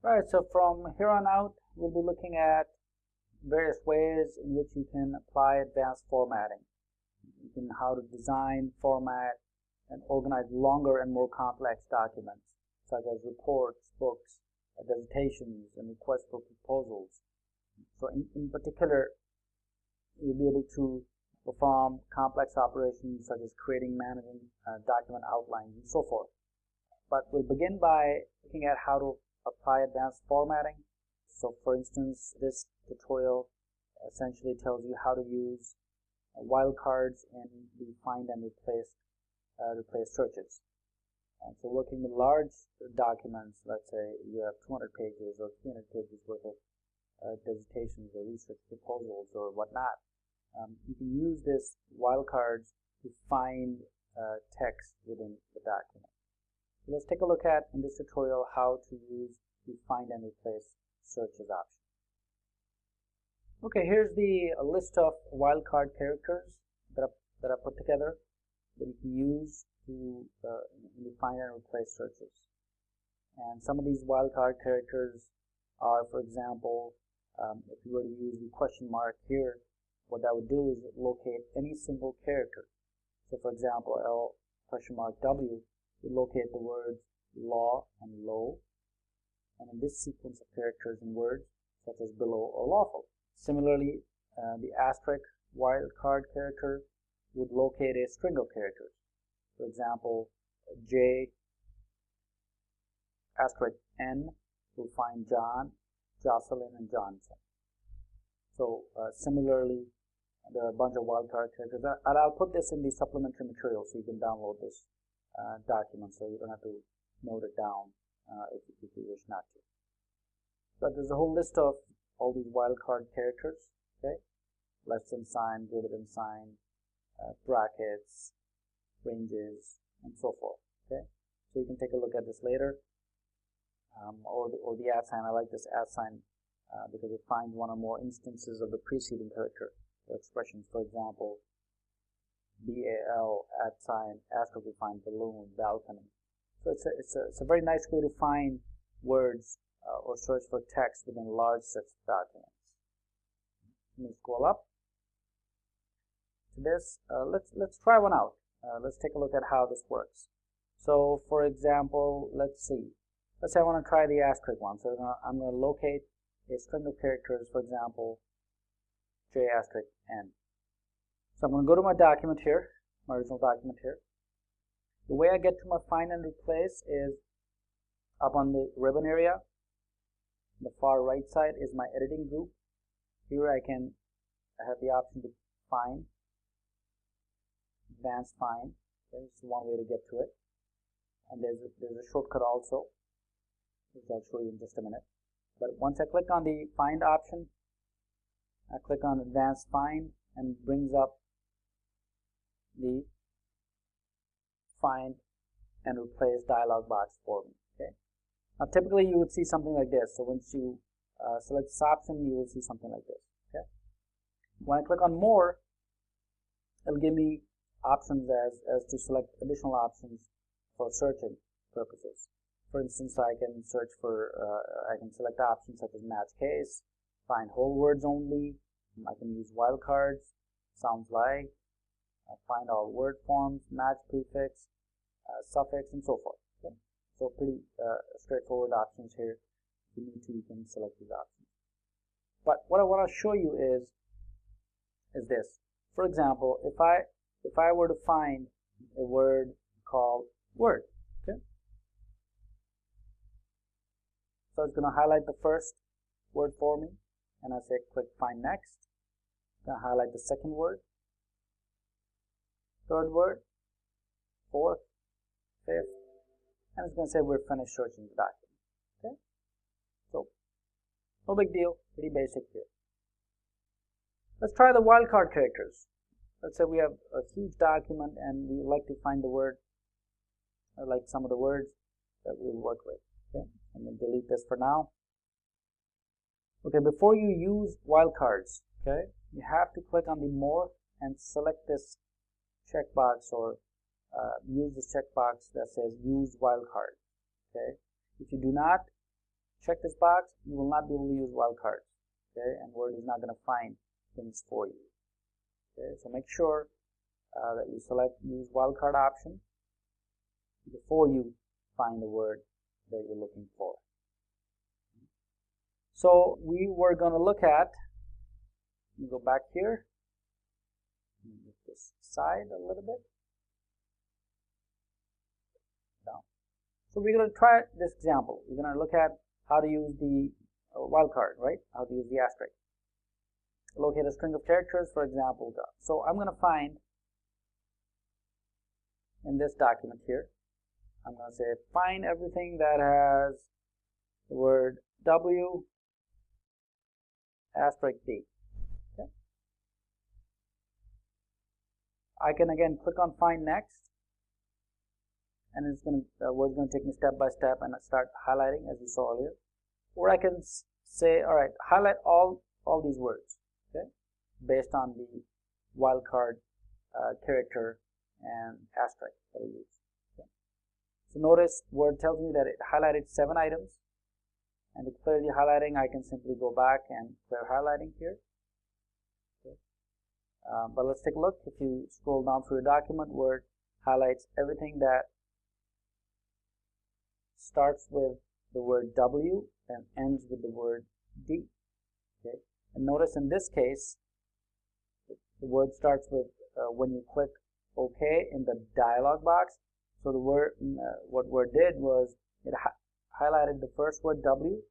Right, so from here on out, we'll be looking at various ways in which you can apply advanced formatting. You can how to design, format, and organize longer and more complex documents, such as reports, books, dissertations, and requests for proposals. So in particular, you'll be able to perform complex operations such as creating, managing document outlines, and so forth. But we'll begin by looking at how to apply advanced formatting. So for instance, this tutorial essentially tells you how to use wildcards in the find and replace searches. And so working with large documents, let's say you have 200 pages or 300 pages worth of dissertations or research proposals or whatnot, you can use this wildcards to find text within the document. So let's take a look at, in this tutorial, how to use the find and replace searches option. Okay, here's the list of wildcard characters that I put together that you can use to find and replace searches. And some of these wildcard characters are, for example, if you were to use the question mark here, what that would do is locate any single character. So for example, L question mark W would locate the words law and low, and in this sequence of characters and words such as below or lawful. Similarly, the asterisk wildcard character would locate a string of characters. For example, J asterisk N will find John, Jocelyn, and Johnson. So similarly, there are a bunch of wildcard characters, and I'll put this in the supplementary material so you can download this document, so you don't have to note it down if you wish not to. So there's a whole list of all these wildcard characters, okay? Less than sign, greater than sign, brackets, ranges, and so forth, okay? So you can take a look at this later, or the @ sign. I like this @ sign because it finds one or more instances of the preceding character or expressions. For example, BAL @ sign asterisk we find balloon, balcony. So it's a very nice way to find words or search for text within large sets of documents. Let me scroll up to this. Let's try one out. Let's take a look at how this works. So for example, let's say I want to try the asterisk one. So I'm going to locate a string of characters, for example, J asterisk N. So I'm going to go to my document here, my original document here. The way I get to my find and replace is up on the ribbon area. The far right side is my editing group. Here I have the option to find, advanced find. Okay, this is one way to get to it. And there's a shortcut also, which I'll show you in just a minute. But once I click on the find option, I click on advanced find and it brings up the find and replace dialog box for me. Okay. Now typically you would see something like this. So once you select this option, you will see something like this. Okay. When I click on more, it'll give me options as to select additional options for searching purposes. For instance, I can search for, I can select options such as match case, find whole words only. I can use wildcards, sounds like, find all word forms, match prefix, suffix, and so forth. Okay? So pretty straightforward options here. If you need to, you can select these options. But what I want to show you is this. For example, if I were to find a word called word, okay? So it's going to highlight the first word for me, and I say click find next. It's going to highlight the second word, third word, fourth, fifth, and it's going to say we're finished searching the document. Okay? So no big deal, pretty basic here. Let's try the wildcard characters. Let's say we have a huge document and we would like to find the word, like some of the words that we'll work with. Okay, I'm going to delete this for now. Okay, before you use wildcards, okay, you have to click on the more and select this checkbox or use this checkbox that says use wildcard. Okay, if you do not check this box, you will not be able to use wildcards. Okay, and Word is not going to find things for you. Okay, so make sure that you select use wildcard option before you find the word that you're looking for. So we were going to look at, go back here, move this side a little bit, down. So we're going to try this example. We're going to look at how to use the wildcard, right? How to use the asterisk. Locate a string of characters, for example. So I'm going to find in this document here, I'm going to say find everything that has the word W asterisk D. Okay. I can again click on find next, and it's going to Word's going to take me step by step and start highlighting as we saw earlier. Or I can say, all right, highlight all these words, okay, based on the wildcard character and asterisk that I use. Okay. So notice Word tells me that it highlighted 7 items, and to clear the highlighting, I can simply go back and clear highlighting here. Okay. But let's take a look. If you scroll down through your document, Word highlights everything that starts with the word W and ends with the word D. Okay. And notice in this case, the word starts with when you click OK in the dialog box. So the word, what Word did was it highlighted the first word W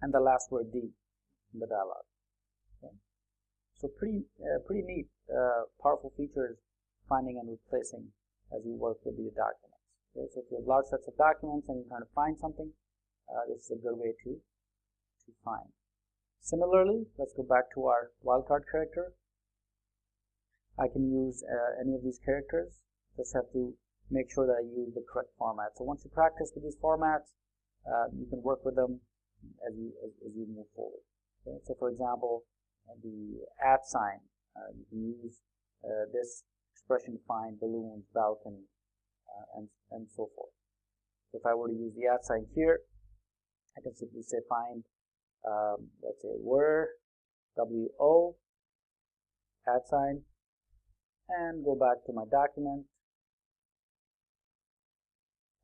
and the last word D in the dialog. Okay. So pretty neat, powerful features finding and replacing as you work with your documents. Okay. So if you have large sets of documents and you're trying to find something, this is a good way to find. Similarly, let's go back to our wildcard character. I can use any of these characters. Just have to make sure that I use the correct format. So once you practice with these formats, you can work with them as you move forward. Okay? So for example, the @ sign, you can use this expression to find balloons, balcony, and so forth. So if I were to use the @ sign here, I can simply say find, let's say word, W-O, @ sign, and go back to my document,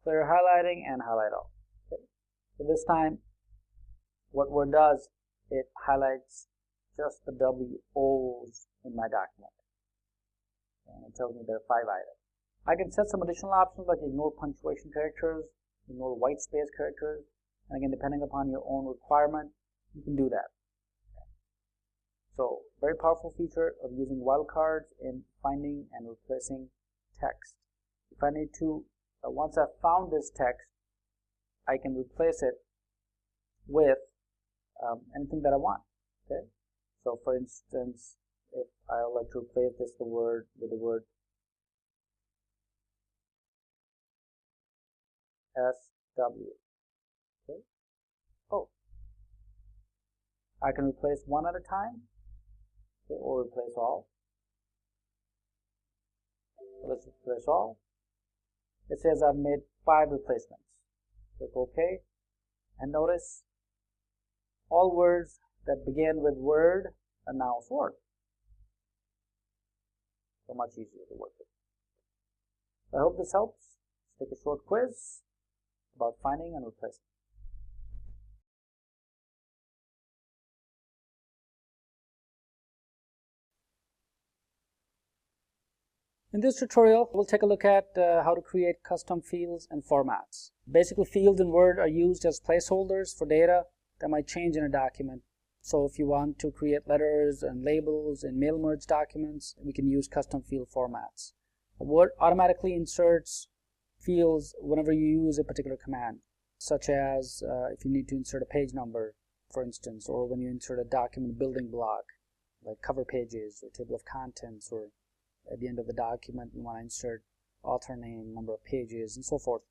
clear highlighting, and highlight all. Okay. So this time, what Word does, it highlights just the W-O's in my document. And it tells me there are 5 items. I can set some additional options like ignore punctuation characters, ignore white space characters, and again, depending upon your own requirement, you can do that. So, very powerful feature of using wildcards in finding and replacing text. If I need to, once I've found this text, I can replace it with anything that I want. Okay. So, for instance, if I would like to replace this with the word SW. Okay. Oh, I can replace one at a time, okay, or replace all. So let's replace all. It says I've made 5 replacements. Click OK, and notice all words that begin with word are now word. So much easier to work with. I hope this helps. Let's take a short quiz about finding and replacing. In this tutorial, we'll take a look at how to create custom fields and formats. Basically, fields in Word are used as placeholders for data that might change in a document. So if you want to create letters and labels in mail merge documents, we can use custom field formats. Word automatically inserts fields whenever you use a particular command, such as if you need to insert a page number, for instance, or when you insert a document building block, like cover pages or table of contents, or at the end of the document you want to insert author name, number of pages, and so forth.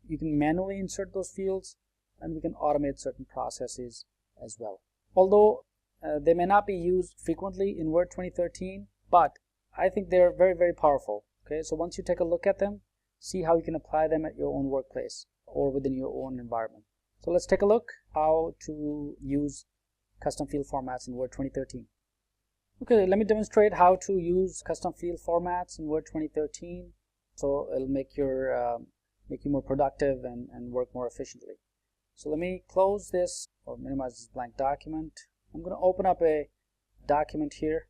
You can manually insert those fields, and we can automate certain processes as well. Although they may not be used frequently in Word 2013, but I think they're very, very powerful. Okay, so once you take a look at them, see how you can apply them at your own workplace or within your own environment. So let's take a look how to use custom field formats in Word 2013. Okay, let me demonstrate how to use custom field formats in Word 2013. So it'll make you more productive and work more efficiently. So let me close this or minimize this blank document. I'm going to open up a document here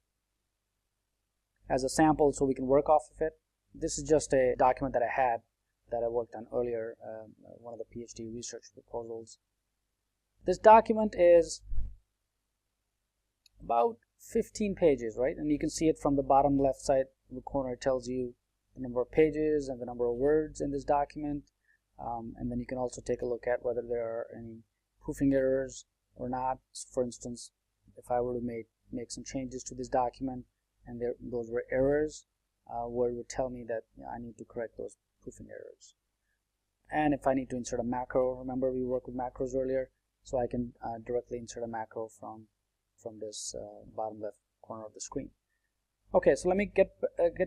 as a sample so we can work off of it. This is just a document that I worked on earlier, one of the PhD research proposals. This document is about 15 pages, right? And you can see it from the bottom left side of the corner. It tells you the number of pages and the number of words in this document. And then you can also take a look at whether there are any proofing errors or not. For instance, if I were to make some changes to this document and those were errors, Word would tell me that I need to correct those proofing errors. And if I need to insert a macro, remember we worked with macros earlier, so I can directly insert a macro from this bottom left corner of the screen. Okay, so let me get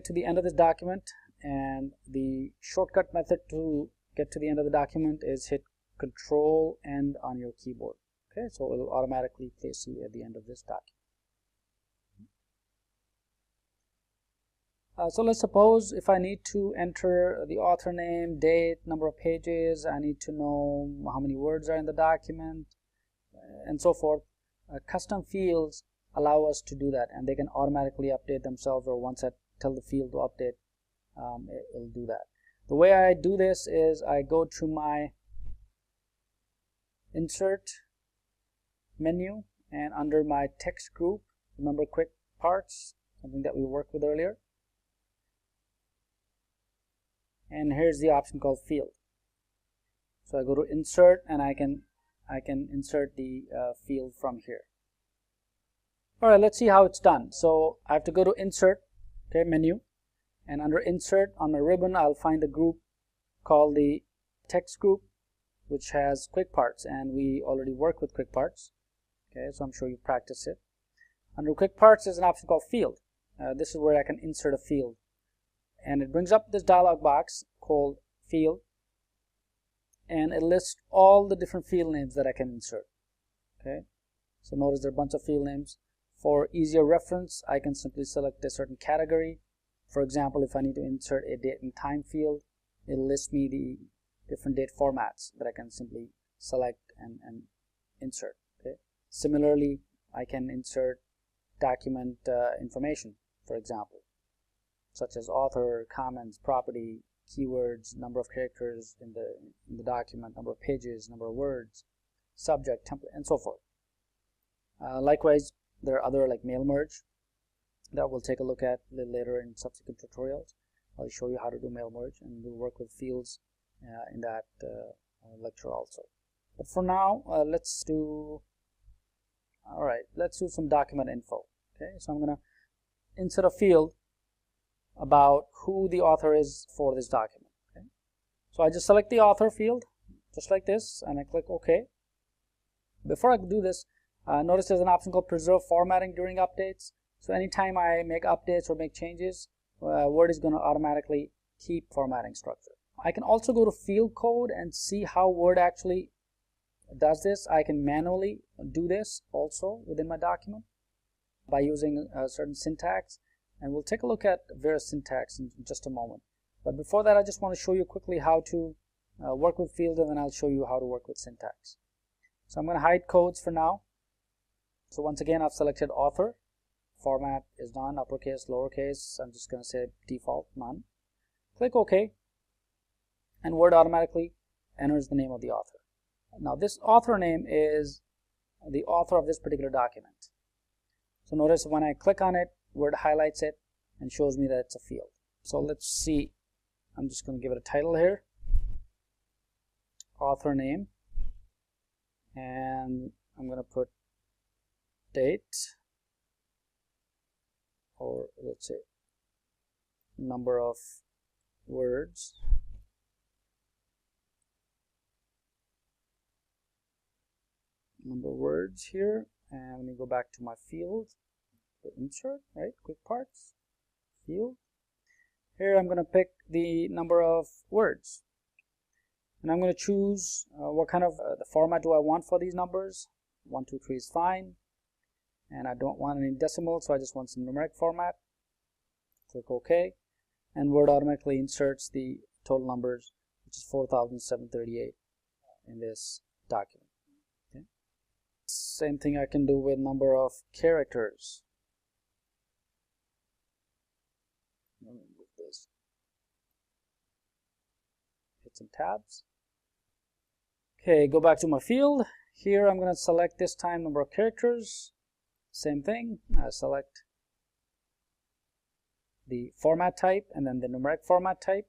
to the end of this document, and the shortcut method to get to the end of the document is hit Control End on your keyboard. Okay, so it will automatically place you at the end of this document. So let's suppose if I need to enter the author name, date, number of pages, I need to know how many words are in the document, and so forth. Custom fields allow us to do that, and they can automatically update themselves, or once I tell the field to update, it'll do that. The way I do this is I go to my Insert menu, and under my text group, remember quick parts, something that we worked with earlier, and here's the option called Field. So I go to Insert, and I can insert the field from here. All right, let's see how it's done. So I have to go to Insert, okay, menu, and under Insert on my ribbon I'll find the group called the text group, which has quick parts, and we already work with quick parts. Okay, so I'm sure you practiced it. Under quick parts there's an option called Field. This is where I can insert a field, and it brings up this dialog box called Field, and it lists all the different field names that I can insert. Okay, so notice there are a bunch of field names. For easier reference, I can simply select a certain category. For example, if I need to insert a date and time field, it'll list me the different date formats that I can simply select and insert. Okay, similarly, I can insert document information, for example, such as author, comments, property, keywords, number of characters in the document, number of pages, number of words, subject, template, and so forth. Likewise, there are other like mail merge that we'll take a look at a little later in subsequent tutorials. I'll show you how to do mail merge, and we'll work with fields in that lecture also. But for now, let's do some document info. Okay, so I'm going to insert a field about who the author is for this document. Okay, so I just select the author field just like this, and I click OK. Before I do this, notice there's an option called Preserve Formatting during updates. So anytime I make updates or make changes, Word is going to automatically keep formatting structure. I can also go to field code and see how Word actually does this. I can manually do this also within my document by using a certain syntax, and we'll take a look at various syntax in just a moment. But before that, I just want to show you quickly how to work with fields, and then I'll show you how to work with syntax. So I'm going to hide codes for now. So once again, I've selected author. Format is none, uppercase, lowercase. I'm just going to say default, none. Click OK, and Word automatically enters the name of the author. Now this author name is the author of this particular document. So notice when I click on it, Word highlights it and shows me that it's a field. So let's see. I'm just going to give it a title here, author name, and I'm going to put date, or let's say number of words, here, and let me go back to my field, insert, right, quick parts, field. Here I'm going to pick the number of words. And I'm going to choose what kind of the format do I want for these numbers. 1, 2, 3 is fine, and I don't want any decimal, so I just want some numeric format. Click OK, and Word automatically inserts the total numbers, which is 4,738 in this document. Okay. Same thing I can do with number of characters. Let me move this. Hit some tabs. Okay, go back to my field. Here I'm going to select this time number of characters. Same thing. I select the format type and then the numeric format type.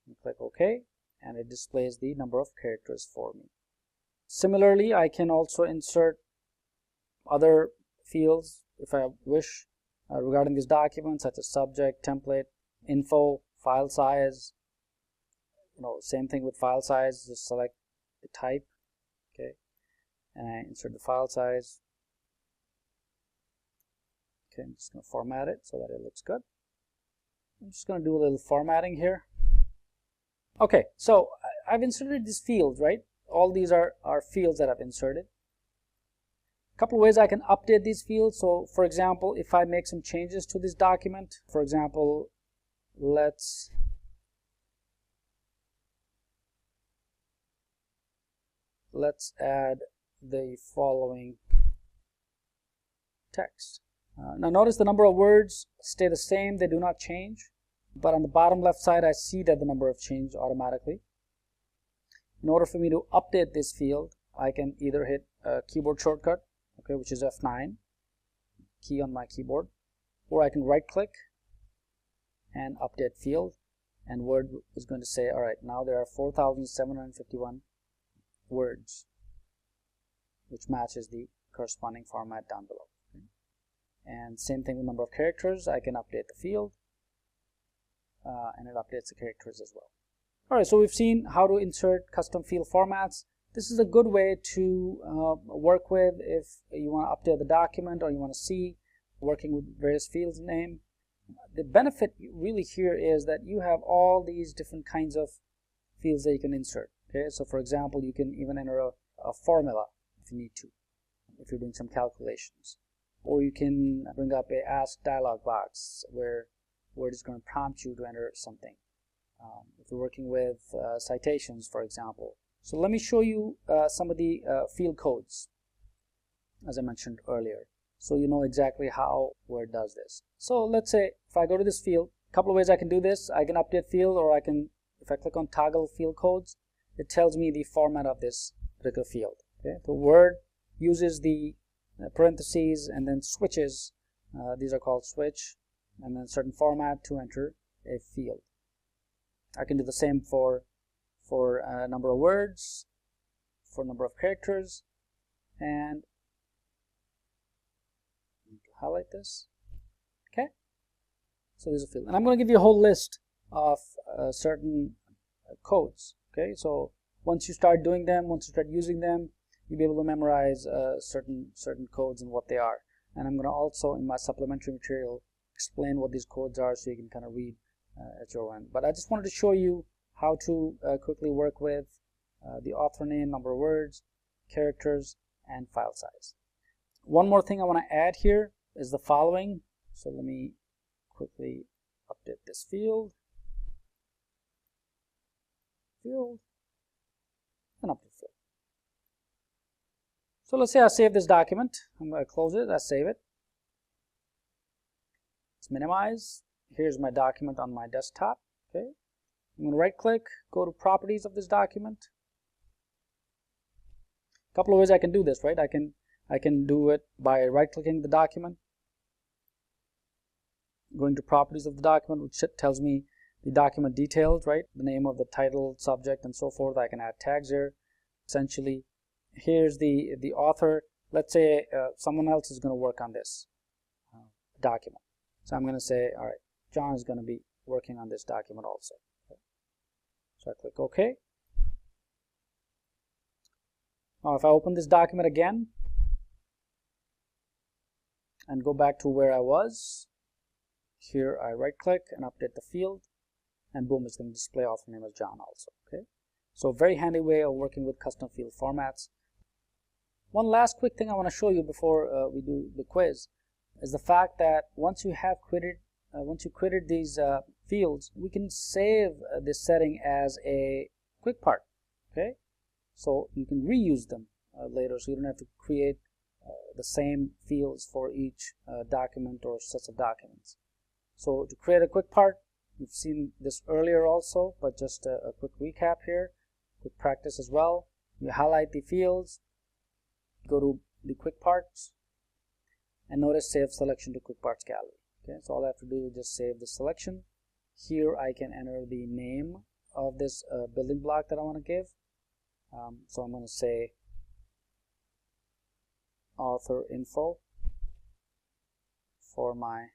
And click OK, and it displays the number of characters for me. Similarly, I can also insert other fields if I wish regarding this document, such as subject, template, info, file size. Same thing with file size. Just select the type, okay, and I insert the file size. Okay, I'm just going to format it so that it looks good. I'm just going to do a little formatting here. Okay, so I've inserted these fields, right? All these are fields that I've inserted. A couple of ways I can update these fields. So, for example, if I make some changes to this document, for example, let's add the following text. Now notice the number of words stay the same, they do not change, but on the bottom left side I see that the number have changed automatically. In order for me to update this field, I can either hit a keyboard shortcut, okay, which is F9 key on my keyboard, or I can right click and update field, and Word is going to say, alright, now there are 4,751 words, which matches the corresponding format down below. Okay. And same thing with number of characters. I can update the field, and it updates the characters as well. Alright, so we've seen how to insert custom field formats. This is a good way to work with if you want to update the document or you want to see working with various fields name. The benefit really here is that you have all these different kinds of fields that you can insert. Okay, so for example, you can even enter a formula if you need to, if you're doing some calculations, or you can bring up a ask dialog box where Word is going to prompt you to enter something. If you're working with citations, for example. So let me show you some of the field codes, as I mentioned earlier, so you know exactly how Word does this. So let's say if I go to this field, a couple of ways I can do this. I can update field, or I can, if I click on toggle field codes, it tells me the format of this particular field. Okay, so Word uses the parentheses and then switches. These are called switch, and then certain format to enter a field. I can do the same for number of words, for number of characters, and highlight this. Okay, so there's a field, and I'm going to give you a whole list of certain codes. Okay, so once you start doing them, once you start using them, you'll be able to memorize certain codes and what they are. And I'm going to also, in my supplementary material, explain what these codes are so you can kind of read at your end. But I just wanted to show you how to quickly work with the author name, number of words, characters, and file size. One more thing I want to add here is the following. So let me quickly update this field, and update field. So let's say I save this document. I'm going to close it. I save it. Let's minimize. Here's my document on my desktop. Okay, I'm going to right click, go to properties of this document. A couple of ways I can do this, right? I can do it by right clicking the document, going to properties of the document, which tells me the document details, right? The name of the title, subject, and so forth. I can add tags here. Essentially, here's the author. Let's say someone else is going to work on this document. So I'm going to say, all right, John is going to be working on this document also. Okay. So I click OK. Now if I open this document again and go back to where I was, here I right click and update the field, and boom, it's going to display author name as John also. Okay. So very handy way of working with custom field formats. One last quick thing I want to show you before we do the quiz is the fact that once you created these fields, we can save this setting as a quick part. Okay, so you can reuse them later, so you don't have to create the same fields for each document or sets of documents. So to create a quick part, you've seen this earlier also, but just a quick recap here, quick practice as well. You highlight the fields, go to the quick parts, and notice save selection to quick parts gallery. Okay, so all I have to do is just save the selection. Here I can enter the name of this building block that I want to give. So I'm going to say author info for my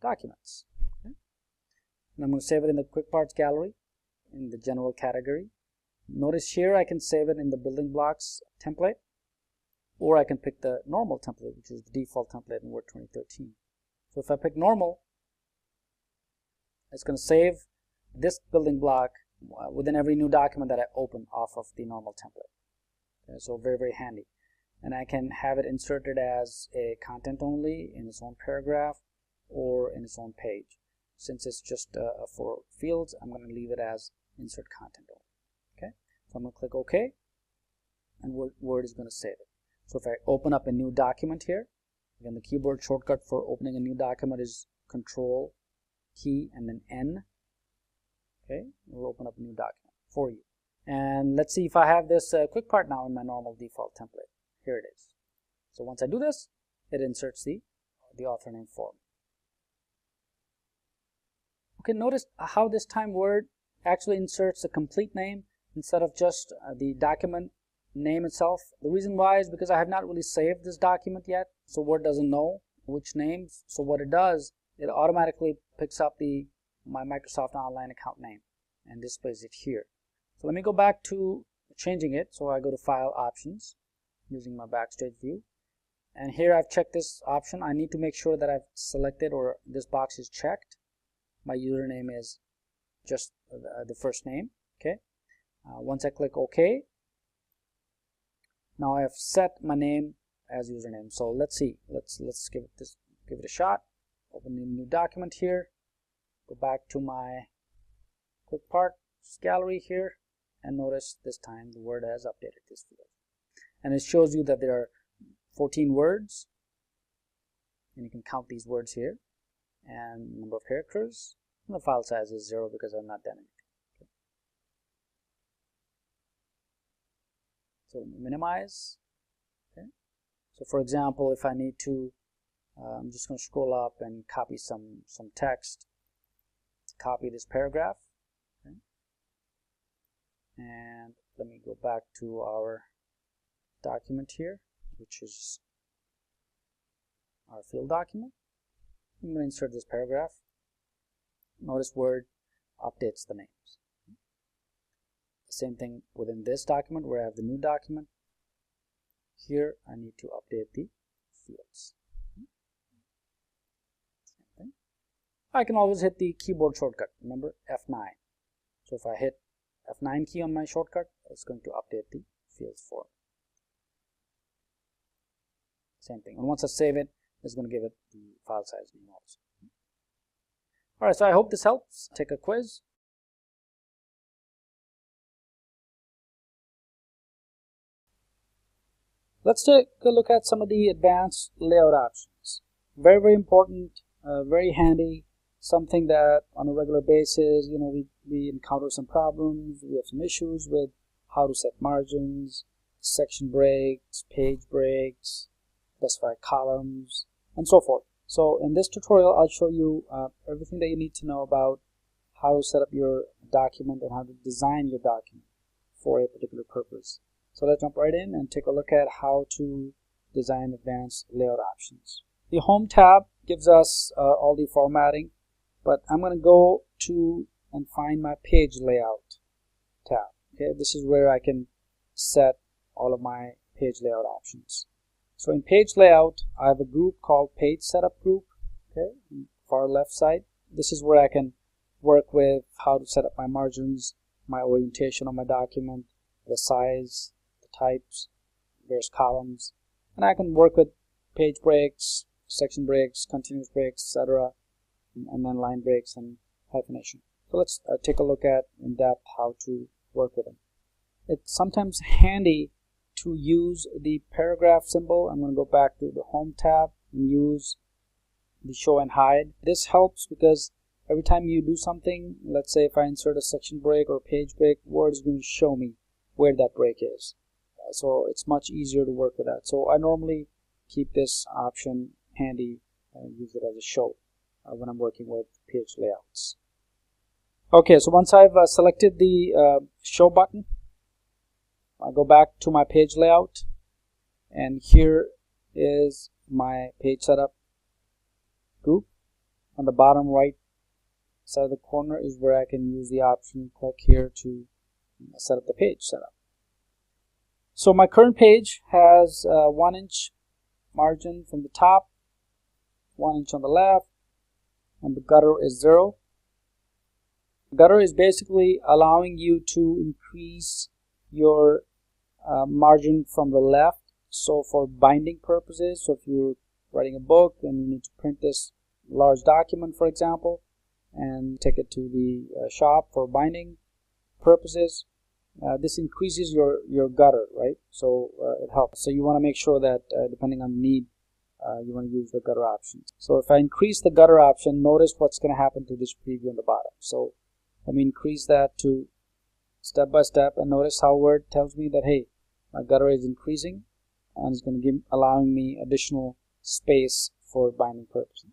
documents. Okay. And I'm going to save it in the quick parts gallery in the general category. Notice here I can save it in the building blocks template, or I can pick the normal template, which is the default template in Word 2013. So if I pick normal, it's going to save this building block within every new document that I open off of the normal template. Okay, so very, very handy. And I can have it inserted as a content only in its own paragraph or in its own page. Since it's just for fields, I'm going to leave it as insert content only. Okay, so I'm going to click OK, and Word is going to save it. So if I open up a new document here, again the keyboard shortcut for opening a new document is Control key and then N. Okay, it will open up a new document for you. And let's see if I have this quick part now in my normal default template. Here it is. So once I do this, it inserts the author name form. Okay, notice how this time Word actually inserts a complete name instead of just the document name itself. The reason why is because I have not really saved this document yet, so Word doesn't know which names. So what it does, it automatically picks up my Microsoft Online account name and displays it here. So let me go back to changing it. So I go to File Options using my Backstage view, and here I've checked this option. I need to make sure that I've selected, or this box is checked. My username is just the first name. Okay. Once I click OK, now I have set my name as username. So let's see. Let's give it a shot. Open a new document here. Go back to my quick parts gallery here, and notice this time the Word has updated this field. And it shows you that there are 14 words, and you can count these words here, and number of characters, and the file size is 0 because I've not done anything. Okay. So minimize. Okay. So for example, if I need to, I'm just going to scroll up and copy some text. Copy this paragraph. Okay. And let me go back to our document here, which is our field document. I'm going to insert this paragraph. Notice Word updates the names. The same thing within this document where I have the new document. Here I need to update the fields. Same thing. I can always hit the keyboard shortcut. Remember, F9. So if I hit F9 key on my shortcut, it's going to update the fields for me. Same thing. And once I save it, it's going to give it the file size name also. Alright, so I hope this helps. Take a quiz. Let's take a look at some of the advanced layout options. Very, very important, very handy, something that on a regular basis, we encounter some problems, we have some issues with how to set margins, section breaks, page breaks, specify columns, and so forth. So in this tutorial, I'll show you everything that you need to know about how to set up your document and how to design your document for a particular purpose. So let's jump right in and take a look at how to design advanced layout options. The Home tab gives us all the formatting, but I'm going to go to and find my Page Layout tab. Okay, this is where I can set all of my page layout options. So in Page Layout, I have a group called Page Setup Group. Okay, far left side. This is where I can work with how to set up my margins, my orientation of my document, the size, the types, various columns, and I can work with page breaks, section breaks, continuous breaks, etc., and then line breaks and hyphenation. So let's take a look at in depth how to work with them. It's sometimes handy to use the paragraph symbol. I'm going to go back to the Home tab and use the show and hide. This helps because every time you do something, let's say if I insert a section break or a page break, Word is going to show me where that break is. So it's much easier to work with that. So I normally keep this option handy and use it as a show when I'm working with page layouts. Okay, so once I've selected the show button, I go back to my page layout, and here is my page setup group. On the bottom right side of the corner is where I can use the option, click here to set up the page setup. So my current page has 1 inch margin from the top, 1 inch on the left, and the gutter is 0. Gutter is basically allowing you to increase your margin from the left. So for binding purposes, so if you're writing a book and you need to print this large document, for example, and take it to the shop for binding purposes, this increases your gutter, right? So it helps. So you want to make sure that depending on the need, you want to use the gutter option. So if I increase the gutter option, notice what's going to happen to this preview on the bottom. So let me increase that to step by step, and notice how Word tells me that, hey, my gutter is increasing, and it's going to allowing me additional space for binding purposes.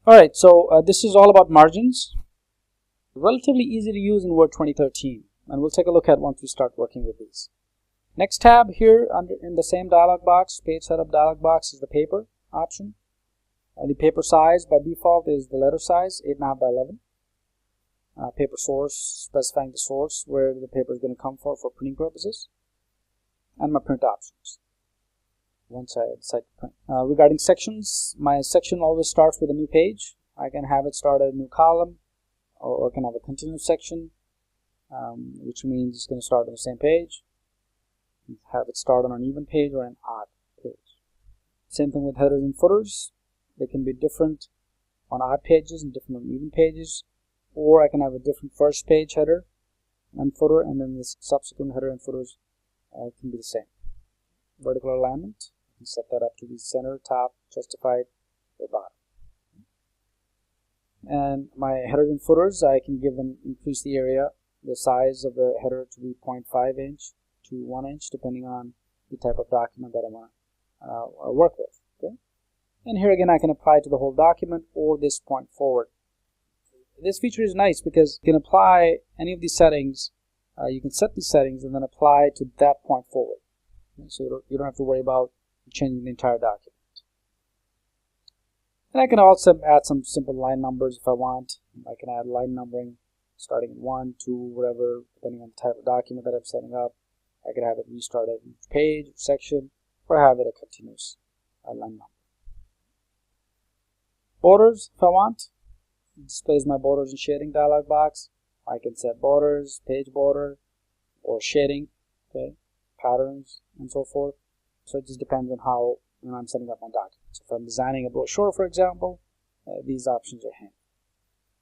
Alright, so this is all about margins. Relatively easy to use in Word 2013, and we'll take a look at once we start working with these. Next tab here in the same dialog box, page setup dialog box, is the paper option. The paper size by default is the letter size, 8.5 by 11. Paper source, specifying the source where the paper is going to come for printing purposes, and my print options once I decide to print. Regarding sections, my section always starts with a new page. I can have it start at a new column, or I can have a continuous section, which means it's going to start on the same page. Have it start on an even page or an odd page. Same thing with headers and footers. They can be different on odd pages and different on even pages, or I can have a different first page header and footer, and then the subsequent header and footers can be the same. Vertical alignment, you can set that up to be center, top, justified, or bottom. And my headers and footers, I can increase the area, the size of the header to be 0.5 inch to 1 inch, depending on the type of document that I want to work with. Okay? And here again, I can apply to the whole document or this point forward. This feature is nice because you can apply any of these settings. You can set these settings and then apply to that point forward. Okay? So you don't have to worry about changing the entire document. And I can also add some simple line numbers if I want. I can add line numbering starting at 1, 2, whatever, depending on the type of document that I'm setting up. I could have it restart at each page, section, or have it a continuous line number. Borders, if I want, it displays my borders and shading dialog box. I can set borders, page border, or shading, okay, patterns, and so forth. So it just depends on how I'm setting up my document. So if I'm designing a brochure, for example, these options are handy.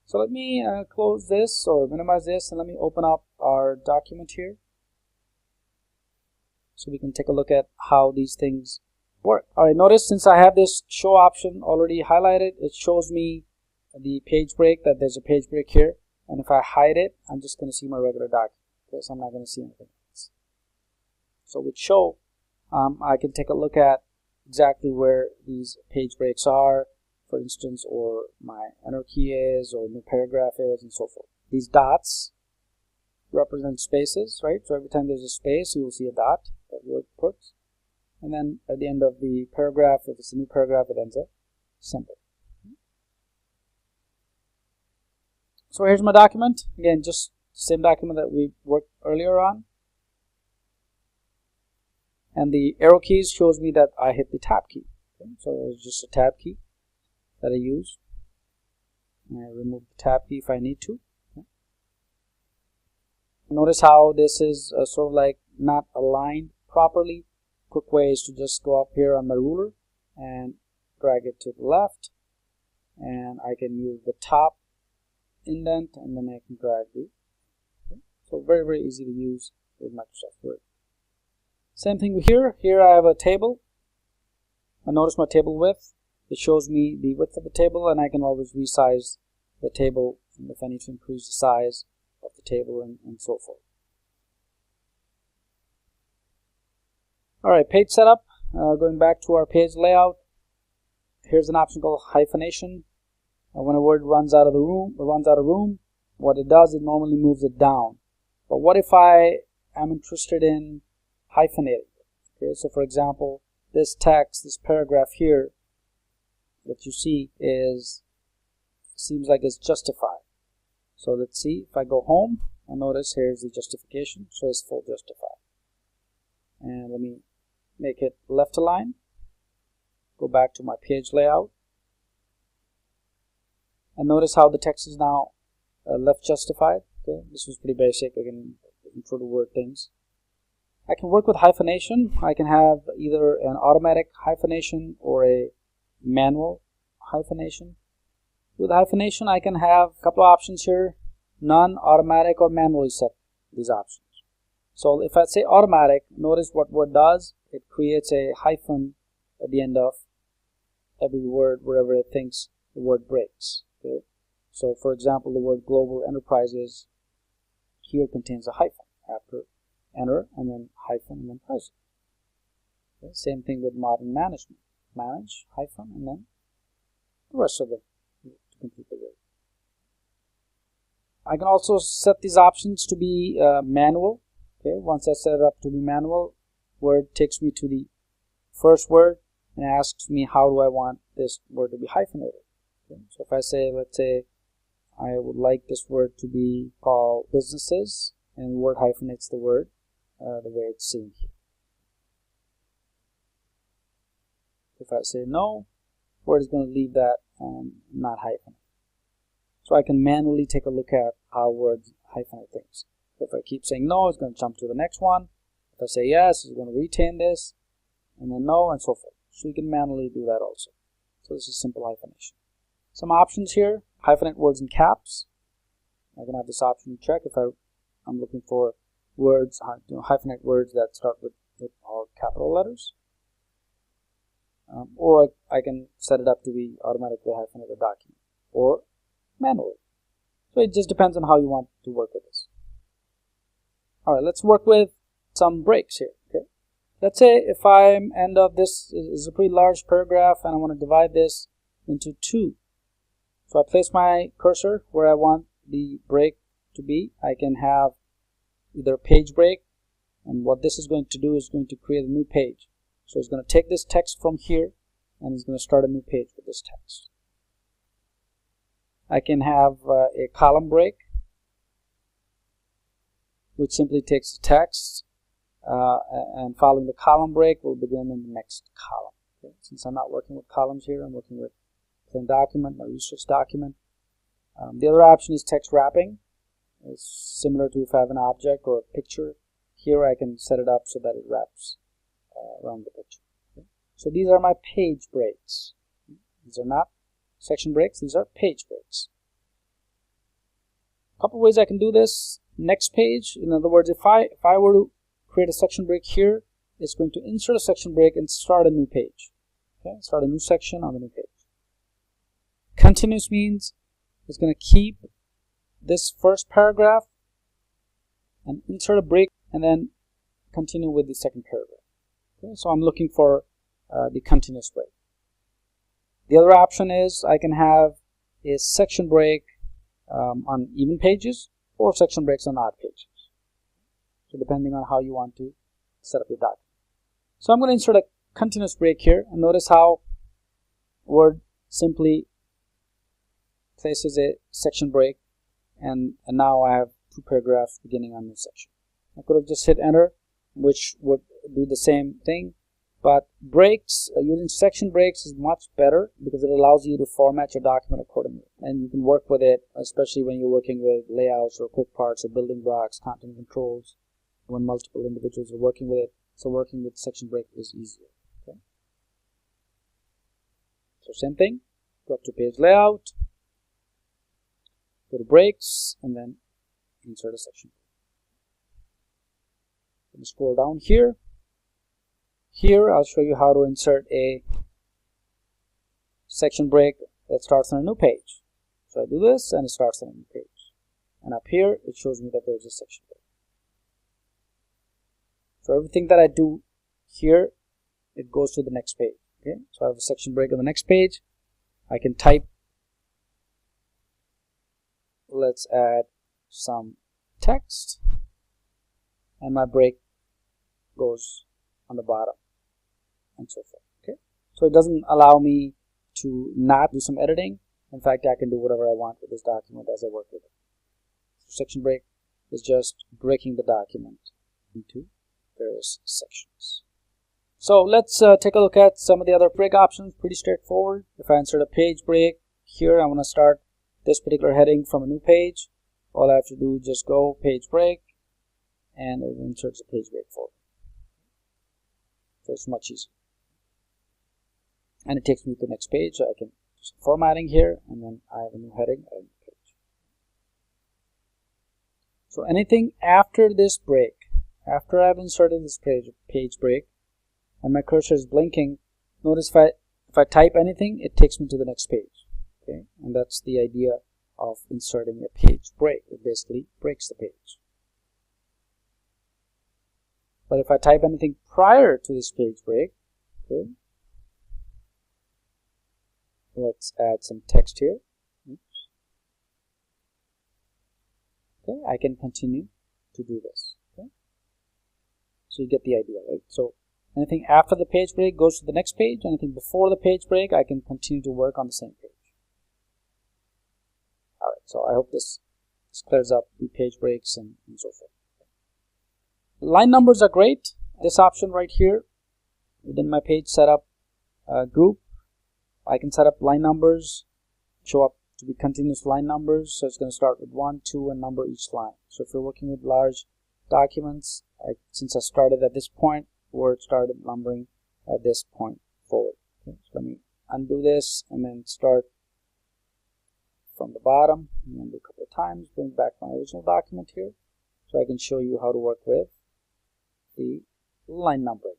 So let me close this or minimize this, and let me open up our document here, so we can take a look at how these things work. Alright, notice since I have this show option already highlighted, it shows me the page break, that there's a page break here, and if I hide it, I'm just going to see my regular document. Okay, so I'm not going to see anything else. So with show, I can take a look at exactly where these page breaks are, for instance, or my enter key is, or new paragraph is, and so forth. These dots represent spaces, right? So every time there's a space, you will see a dot that Word puts. And then at the end of the paragraph, if it's a new paragraph, it ends a symbol. So here's my document. Again, just the same document that we worked earlier on. And the arrow keys shows me that I hit the tab key. Okay? So it's just a tab key that I use. And I remove the tab key if I need to. Okay? Notice how this is sort of like not aligned properly. Quick way is to just go up here on my ruler and drag it to the left, and I can use the top indent, and then I can drag the. Okay. So very easy to use with Microsoft Word. Same thing here. Here I have a table. I notice my table width. It shows me the width of the table, and I can always resize the table if I need to increase the size of the table and so forth. Alright, page setup. Going back to our page layout, here's an option called hyphenation. When a word runs out of room, what it does, it normally moves it down. But what if I am interested in hyphenating? Okay, so for example, this text, this paragraph here that you see seems like it's justified. So let's see, if I go home, and notice here's the justification, so it's full justified. And let me make it left align. Go back to my page layout, and notice how the text is now left justified. Okay, this was pretty basic. I can intro to Word things. I can work with hyphenation. I can have either an automatic hyphenation or a manual hyphenation. With hyphenation, I can have a couple of options here: none, automatic, or manually set these options. So if I say automatic, notice what Word does. It creates a hyphen at the end of every word wherever it thinks the word breaks. Okay? So for example, the word global enterprises here contains a hyphen after enter, and then hyphen, and then price. Okay? Same thing with modern management. Manage, hyphen, and then the rest of it to complete the word. I can also set these options to be manual. Okay, once I set it up to be manual, Word takes me to the first word and asks me how do I want this word to be hyphenated. Okay, so if I say, let's say, I would like this word to be called businesses, and Word hyphenates the word the way it's seen here. If I say no, Word is going to leave that not hyphenated. So I can manually take a look at how words hyphenate things. So if I keep saying no, it's going to jump to the next one. If I say yes, it's going to retain this, and then no, and so forth. So you can manually do that also. So this is simple hyphenation. Some options here: hyphenate words in caps. I can have this option checked if I'm looking for words, hyphenate words that start with all capital letters. Or I can set it up to be automatically hyphenate a document, or manually. So it just depends on how you want to work with this. Alright, let's work with some breaks here. Okay, let's say if I'm end of this is a pretty large paragraph and I want to divide this into two. So I place my cursor where I want the break to be. I can have either a page break, and what this is going to do is going to create a new page. So it's going to take this text from here and it's going to start a new page with this text. I can have a column break, which simply takes the text and following the column break will begin in the next column. Okay? Since I'm not working with columns here, I'm working with plain document, my research document. The other option is text wrapping. It's similar to if I have an object or a picture. Here I can set it up so that it wraps around the picture. Okay? So these are my page breaks. These are not section breaks, these are page breaks. A couple ways I can do this. Next page, in other words, if I were to create a section break here, it's going to insert a section break and start a new page. Okay, start a new section on the new page. Continuous means it's going to keep this first paragraph and insert a break and then continue with the second paragraph. Okay, so I'm looking for the continuous break. The other option is I can have a section break on even pages or section breaks on odd pages. So depending on how you want to set up your document. So I'm going to insert a continuous break here, and notice how Word simply places a section break, and now I have two paragraphs beginning on this section. I could have just hit enter, which would do the same thing, But breaks, using section breaks is much better because it allows you to format your document accordingly. And you can work with it, especially when you're working with layouts or quick parts or building blocks, content controls, when multiple individuals are working with it. So working with section break is easier. Okay. So same thing, go up to page layout, go to breaks, and then insert a section. Let me scroll down here. Here, I'll show you how to insert a section break that starts on a new page. So I do this, and it starts on a new page. And up here, it shows me that there's a section break. So everything that I do here, it goes to the next page. Okay, so I have a section break on the next page. I can type. Let's add some text, and my break goes on the bottom, and so forth. Okay, so it doesn't allow me to not do some editing. In fact, I can do whatever I want with this document as I work with it. So section break is just breaking the document into various sections. So let's take a look at some of the other break options. Pretty straightforward. If I insert a page break here, I want to start this particular heading from a new page. All I have to do is just go page break, and it inserts a page break for me. So it's much easier. And it takes me to the next page. So I can just formatting here, and then I have a new heading and page. So anything after this break, after I've inserted this page break, and my cursor is blinking, notice if I type anything, it takes me to the next page. Okay, and that's the idea of inserting a page break. It basically breaks the page. But if I type anything prior to this page break, okay, let's add some text here. Oops. Okay, I can continue to do this. Okay, so you get the idea, right? So anything after the page break goes to the next page. Anything before the page break, I can continue to work on the same page. All right, so I hope this clears up the page breaks and so forth. Line numbers are great. This option right here within my page setup group, I can set up line numbers, show up to be continuous line numbers. So it's going to start with 1, 2, and number each line. So if you're working with large documents, since I started at this point, Word started numbering at this point forward. Okay, so let me undo this and then start from the bottom, and then do a couple of times, bring back my original document here, so I can show you how to work with the line numbering.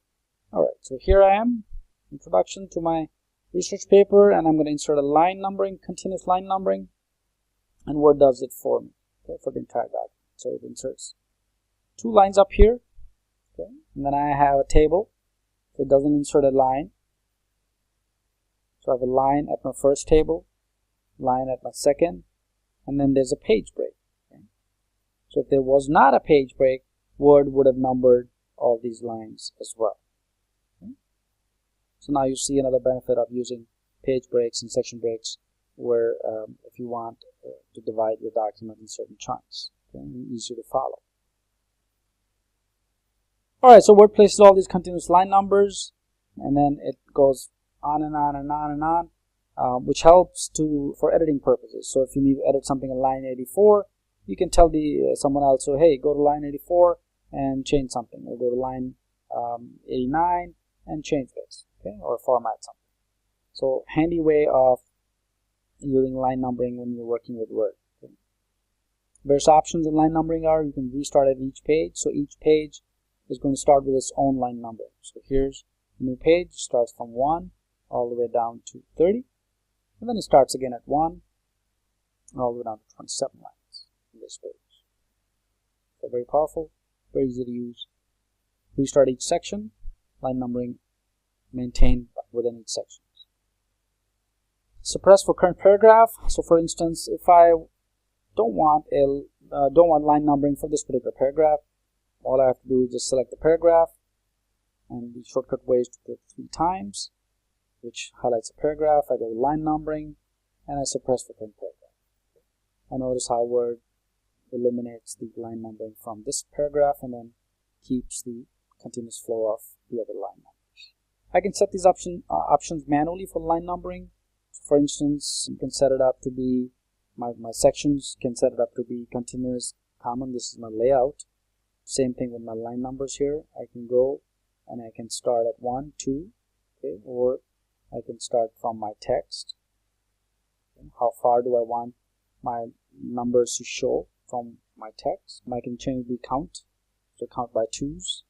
Alright, so here I am, introduction to my research paper, and I'm going to insert a line numbering, continuous line numbering, and Word does it for me, okay, for the entire document. So it inserts 2 lines up here, okay, and then I have a table, so it doesn't insert a line. So I have a line at my first table, line at my second, and then there's a page break. Okay? So if there was not a page break, Word would have numbered all these lines as well. Okay? So now you see another benefit of using page breaks and section breaks, where if you want to divide your document in certain chunks, okay, and easier to follow. Alright, so Word places all these continuous line numbers, and then it goes on and on and on and on. Which helps for editing purposes. So if you need to edit something in line 84, you can tell someone else, so hey, go to line 84 and change something, or go to line 89 and change this, okay, or format something. So handy way of using line numbering when you're working with Word. Okay. Various options in line numbering are you can restart at each page. So each page is going to start with its own line number. So here's a new page, starts from 1 all the way down to 30. And then it starts again at 1, all the way down to 27 lines in this page. So very powerful, very easy to use. Restart each section, line numbering maintained within each section. Suppress for current paragraph. So for instance, if I don't want line numbering for this particular paragraph, all I have to do is just select the paragraph, and the shortcut way is to click 3 times, which highlights a paragraph. I go to line numbering, and I suppress for current paragraph. I notice how Word eliminates the line numbering from this paragraph and then keeps the continuous flow of the other line numbers. I can set these options manually for line numbering. For instance, you can set it up to be my sections, can set it up to be continuous common. This is my layout. Same thing with my line numbers here. I can go and I can start at 1, 2, okay, or I can start from my text. Okay. How far do I want my numbers to show from my text? I can change the count, so count by 2s,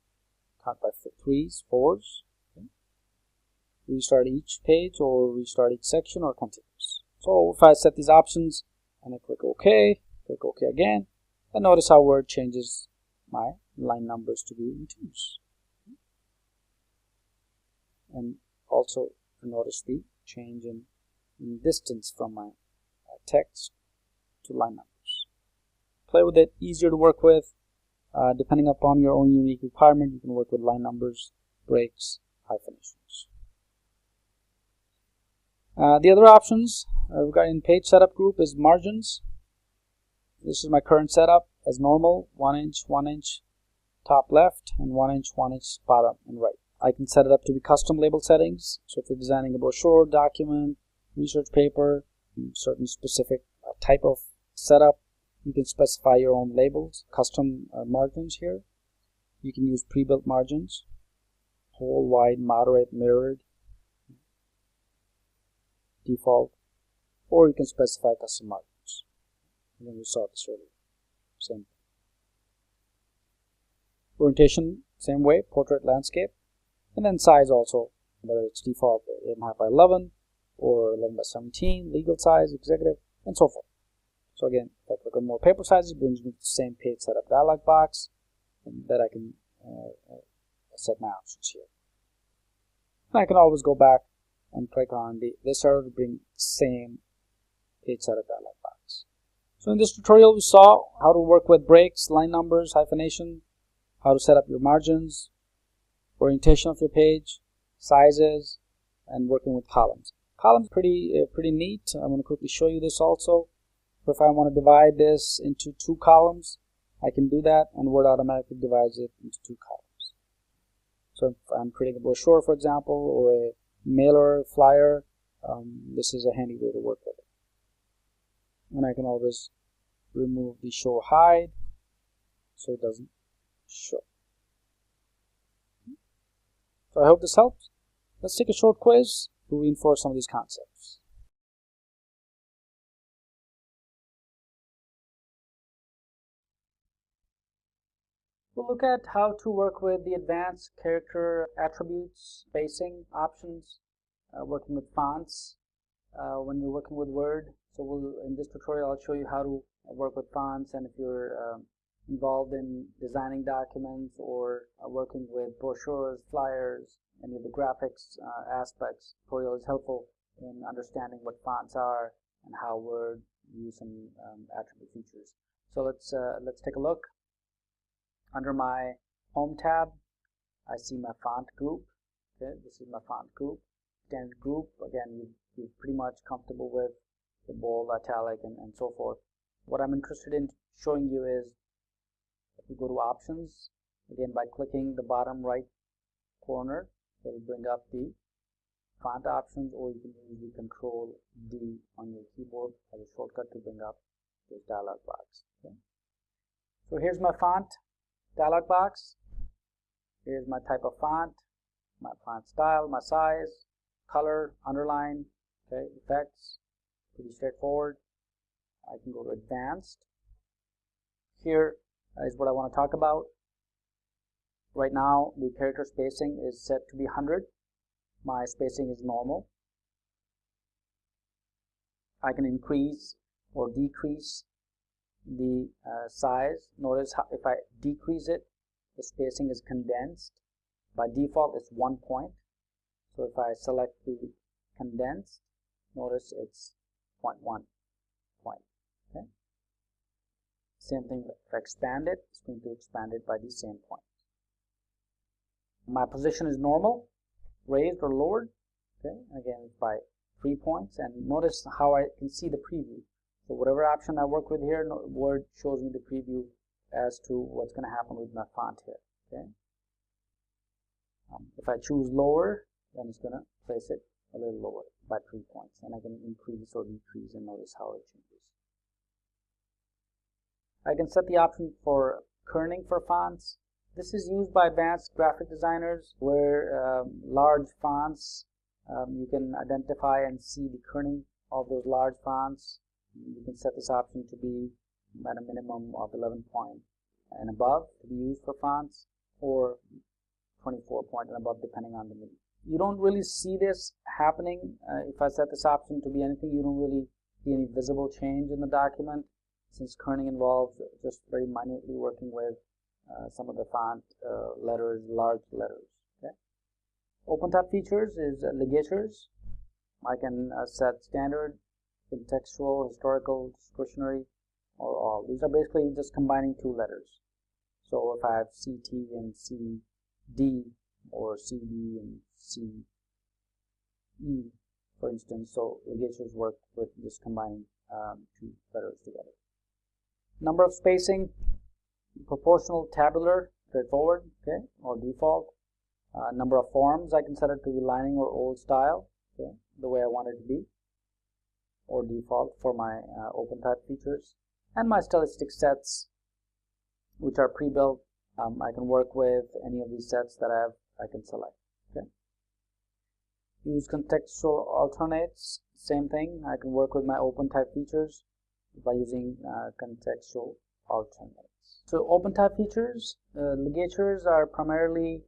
count by 3s, 4s. Okay. Restart each page or restart each section or continuous. So if I set these options and I click OK again, and notice how Word changes my line numbers to be in 2s. And also notice the change in distance from my text to line numbers. Play with it, easier to work with. Depending upon your own unique requirement, you can work with line numbers, breaks, hyphenations. The other options we've got in page setup group is margins. This is my current setup as normal, 1 inch top left and 1 inch bottom and right. I can set it up to be custom label settings. So if you're designing a brochure, document, research paper, certain specific type of setup, you can specify your own labels, custom margins here. You can use pre-built margins, whole, wide, moderate, mirrored, default, or you can specify custom margins. And then we saw this earlier. Same. Orientation, same way, portrait, landscape. And then size also, whether it's default 8.5 by 11 or 11 by 17, legal size, executive, and so forth. So again, if I click on more paper sizes, it brings me to the same page setup dialog box, and that I can set my options here. And I can always go back and click on this arrow to bring the same page setup dialog box. So in this tutorial, we saw how to work with breaks, line numbers, hyphenation, how to set up your margins, orientation of your page, sizes, and working with columns. Columns pretty neat. I'm going to quickly show you this also. If I want to divide this into 2 columns, I can do that, and Word automatically divides it into 2 columns. So if I'm creating a brochure, for example, or a mailer, flyer, this is a handy way to work with it. And I can always remove the show hide so it doesn't show. So I hope this helps. Let's take a short quiz to reinforce some of these concepts. We'll look at how to work with the advanced character attributes, spacing options, working with fonts when you're working with Word. So in this tutorial, I'll show you how to work with fonts, and if you're involved in designing documents or working with brochures, flyers, any of the graphics aspects, tutorial is helpful in understanding what fonts are and how Word use some attribute features. So let's take a look. Under my Home tab, I see my font group. Okay, this is my font group. Standard group, again, you're pretty much comfortable with the bold, italic, and so forth. What I'm interested in showing you is, if you go to options, again, by clicking the bottom right corner, it will bring up the font options, or you can use the Control D on your keyboard as a shortcut to bring up this dialog box. Okay. So here's my font dialog box. Here's my type of font, my font style, my size, color, underline, okay, effects, pretty straightforward. I can go to advanced. Here is what I want to talk about. Right now, the character spacing is set to be 100. My spacing is normal. I can increase or decrease the size. Notice how if I decrease it, the spacing is condensed. By default, it's 1 point. So if I select the condensed, notice it's 0.1 point. Okay. Same thing if I expand it, it's going to expand it by the same point. My position is normal, raised or lowered. Okay. Again, by 3 points, and notice how I can see the preview. So whatever option I work with here, Word shows me the preview as to what's going to happen with my font here. Okay. If I choose lower, then it's going to place it a little lower by 3 points, and I can increase or decrease and notice how it changes. I can set the option for kerning for fonts. This is used by advanced graphic designers where large fonts, you can identify and see the kerning of those large fonts. You can set this option to be at a minimum of 11 point and above to be used for fonts, or 24 point and above depending on the medium. You don't really see this happening. If I set this option to be anything, you don't really see any visible change in the document, since kerning involves just very minutely working with some of the font letters, large letters. Okay. OpenType features is ligatures. I can set standard, contextual, historical, discretionary, or all. These are basically just combining two letters. So if I have CT and CD, or CD and CE, for instance, so ligatures work with just combining two letters together. Number of spacing, proportional, tabular, straightforward, okay, or default. Number of forms, I can set it to be lining or old style, okay, the way I want it to be, or default for my OpenType features. And my stylistic sets, which are pre-built. I can work with any of these sets that I can select. Okay. Use contextual alternates, same thing. I can work with my OpenType features by using contextual alternates. So OpenType features, ligatures are primarily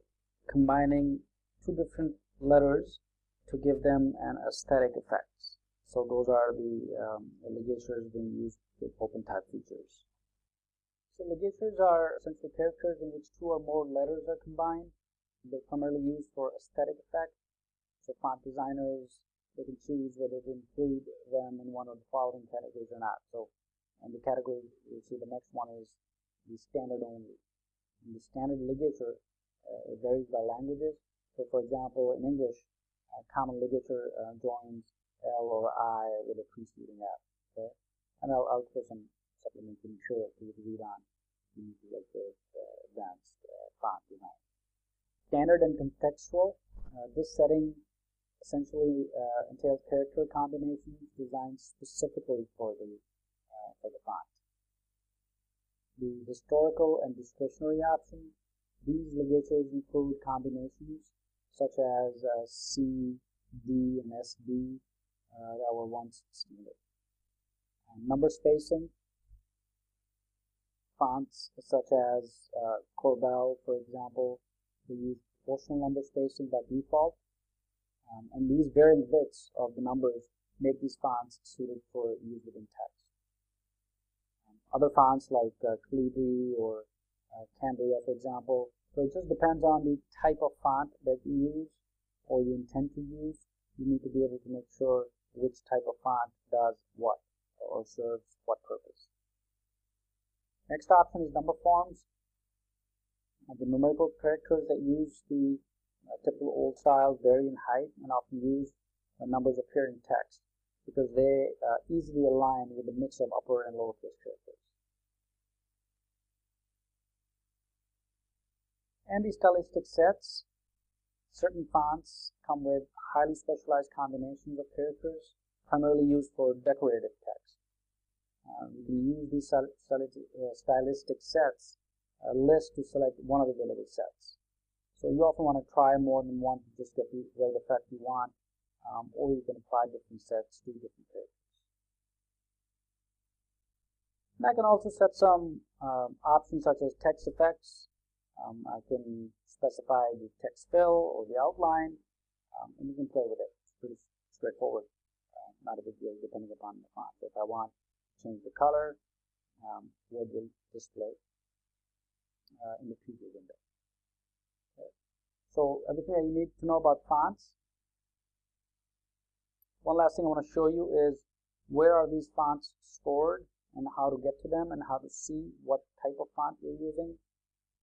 combining two different letters to give them an aesthetic effect. So those are the ligatures being used with OpenType features. So ligatures are essentially characters in which two or more letters are combined. They're primarily used for aesthetic effect. So font designers, they can choose whether to include them in one of the following categories or not. So, and the category, you'll see the next one is the standard only. And the standard ligature, it varies by languages. So for example, in English, common ligature joins L or I with a preceding F. Okay? And I'll put some supplements to ensure for you to read on. You need to like the advanced font behind. Standard and contextual. This setting essentially entails character combinations designed specifically for the font. The historical and discretionary option. These ligatures include combinations such as C, D, and SD that were once standard. Number spacing. Fonts such as Corbel, for example, they use proportional number spacing by default, and these varying bits of the numbers make these fonts suited for use within text. Other fonts like Calibri or Cambria, for example, so it just depends on the type of font that you use or you intend to use. You need to be able to make sure which type of font does what or serves what purpose. Next option is number forms. The numerical characters that use the typical old style vary in height and often use numbers appear in text because they easily align with the mix of upper and lowercase characters. And the stylistic sets. Certain fonts come with highly specialized combinations of characters, primarily used for decorative text. You can use these stylistic sets list to select one of the available sets. So you often want to try more than one to just get the right effect you want, or you can apply different sets to different characters. And I can also set some options such as text effects. I can specify the text fill or the outline, and you can play with it. It's pretty straightforward, not a big deal depending upon the font. If I want to change the color, it will display in the preview window. Okay. So everything that you need to know about fonts. One last thing I want to show you is where are these fonts stored and how to get to them and how to see what type of font you're using.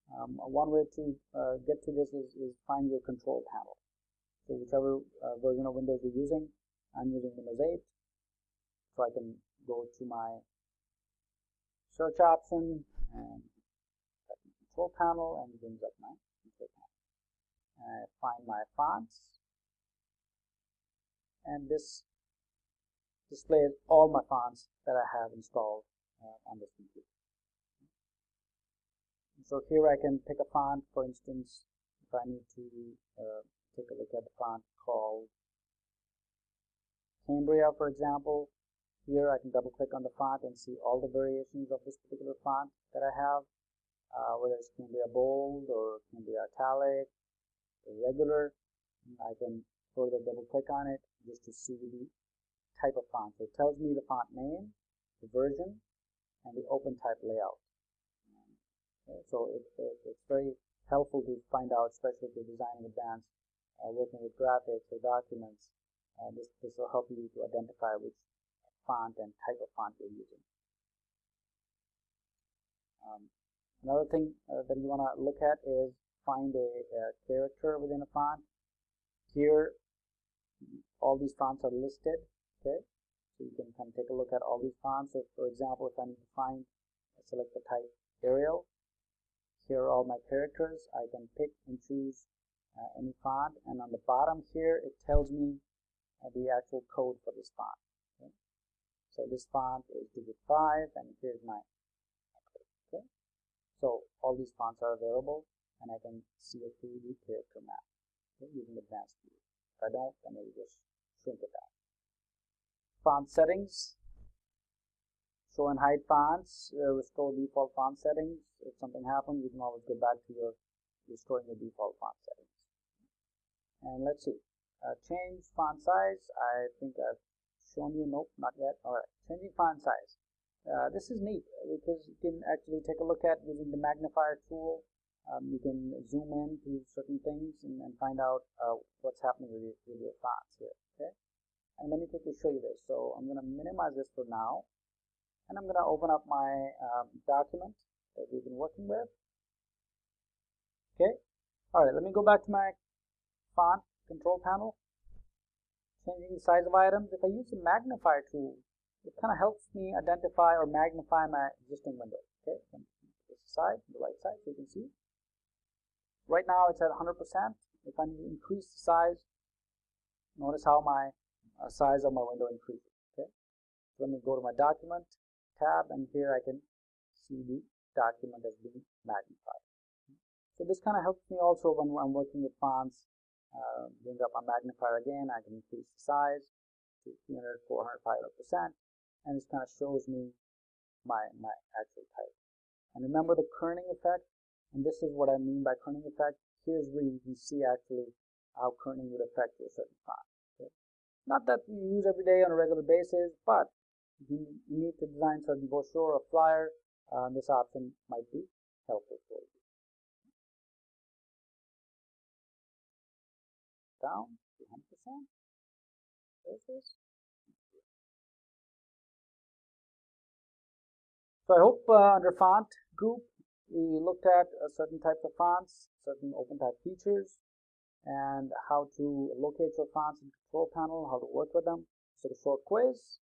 One way to get to this is find your control panel. So whichever version of Windows you're using, I'm using Windows 8. So I can go to my search option and type in control panel, and it brings up my control panel. And I find my fonts, and this displays all my fonts that I have installed on this computer. So here I can pick a font, for instance, if I need to take a look at the font called Cambria, for example. Here I can double click on the font and see all the variations of this particular font that I have, whether it's Cambria Bold or Cambria Italic or regular. I can further double click on it just to see the type of font. So it tells me the font name, the version, and the open type layout. Okay, so it's very helpful to find out, especially if you're designing advanced, working with graphics or documents. This will help you to identify which font and type of font you're using. Another thing that you want to look at is find a character within a font. Here, all these fonts are listed. Okay, so you can kind of take a look at all these fonts. So, for example, if I need to select the type Arial. Here are all my characters. I can pick and choose any font, and on the bottom here it tells me the actual code for this font. Okay? So this font is digit 5, and here's my code. Okay? So all these fonts are available, and I can see a 3D character map using advanced view. If I don't, then it will just shrink it down. Font settings. Show and hide fonts, restore default font settings. If something happens, you can always go back to restoring your default font settings. And let's see, change font size. I think I've shown you. Nope, not yet. All right, changing font size. This is neat because you can actually take a look at using the magnifier tool. You can zoom in to certain things and find out what's happening with your fonts here. Okay, and let me quickly show you this. So I'm going to minimize this for now. And I'm going to open up my document that we've been working with. Okay. All right. Let me go back to my font control panel. Changing the size of items. If I use the magnifier tool, it kind of helps me identify or magnify my existing window. Okay. From this side, the right side, so you can see. Right now it's at 100%. If I need to increase the size, notice how my size of my window increases. Okay. So let me go to my document tab, and here I can see the document as being magnified. So this kind of helps me also when I'm working with fonts. Bring up my magnifier again, I can increase the size to 300, 400, 500%, and this kind of shows me my actual type. And remember the kerning effect, and this is what I mean by kerning effect. Here's where you can see actually how kerning would affect a certain font. Okay? Not that we use every day on a regular basis, but you need to design certain brochure or flyer, this option might be helpful for you. Down to 100%. There's this. So I hope under font group we looked at certain types of fonts, certain open type features, and how to locate your fonts in control panel, how to work with them. So the short quiz.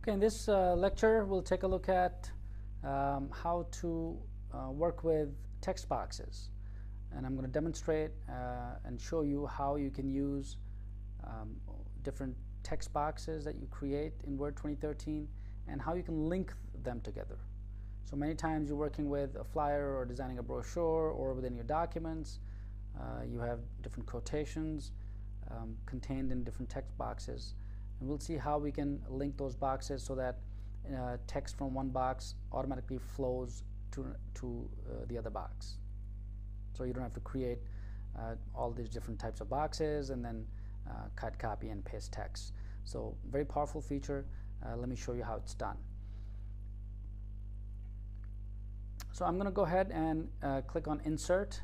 Okay, in this lecture we'll take a look at how to work with text boxes, and I'm going to demonstrate and show you how you can use different text boxes that you create in Word 2013 and how you can link them together. So many times you're working with a flyer or designing a brochure, or within your documents you have different quotations contained in different text boxes, and we'll see how we can link those boxes so that text from one box automatically flows to the other box. So you don't have to create all these different types of boxes and then cut, copy, and paste text. So very powerful feature. Let me show you how it's done. So I'm going to go ahead and click on Insert,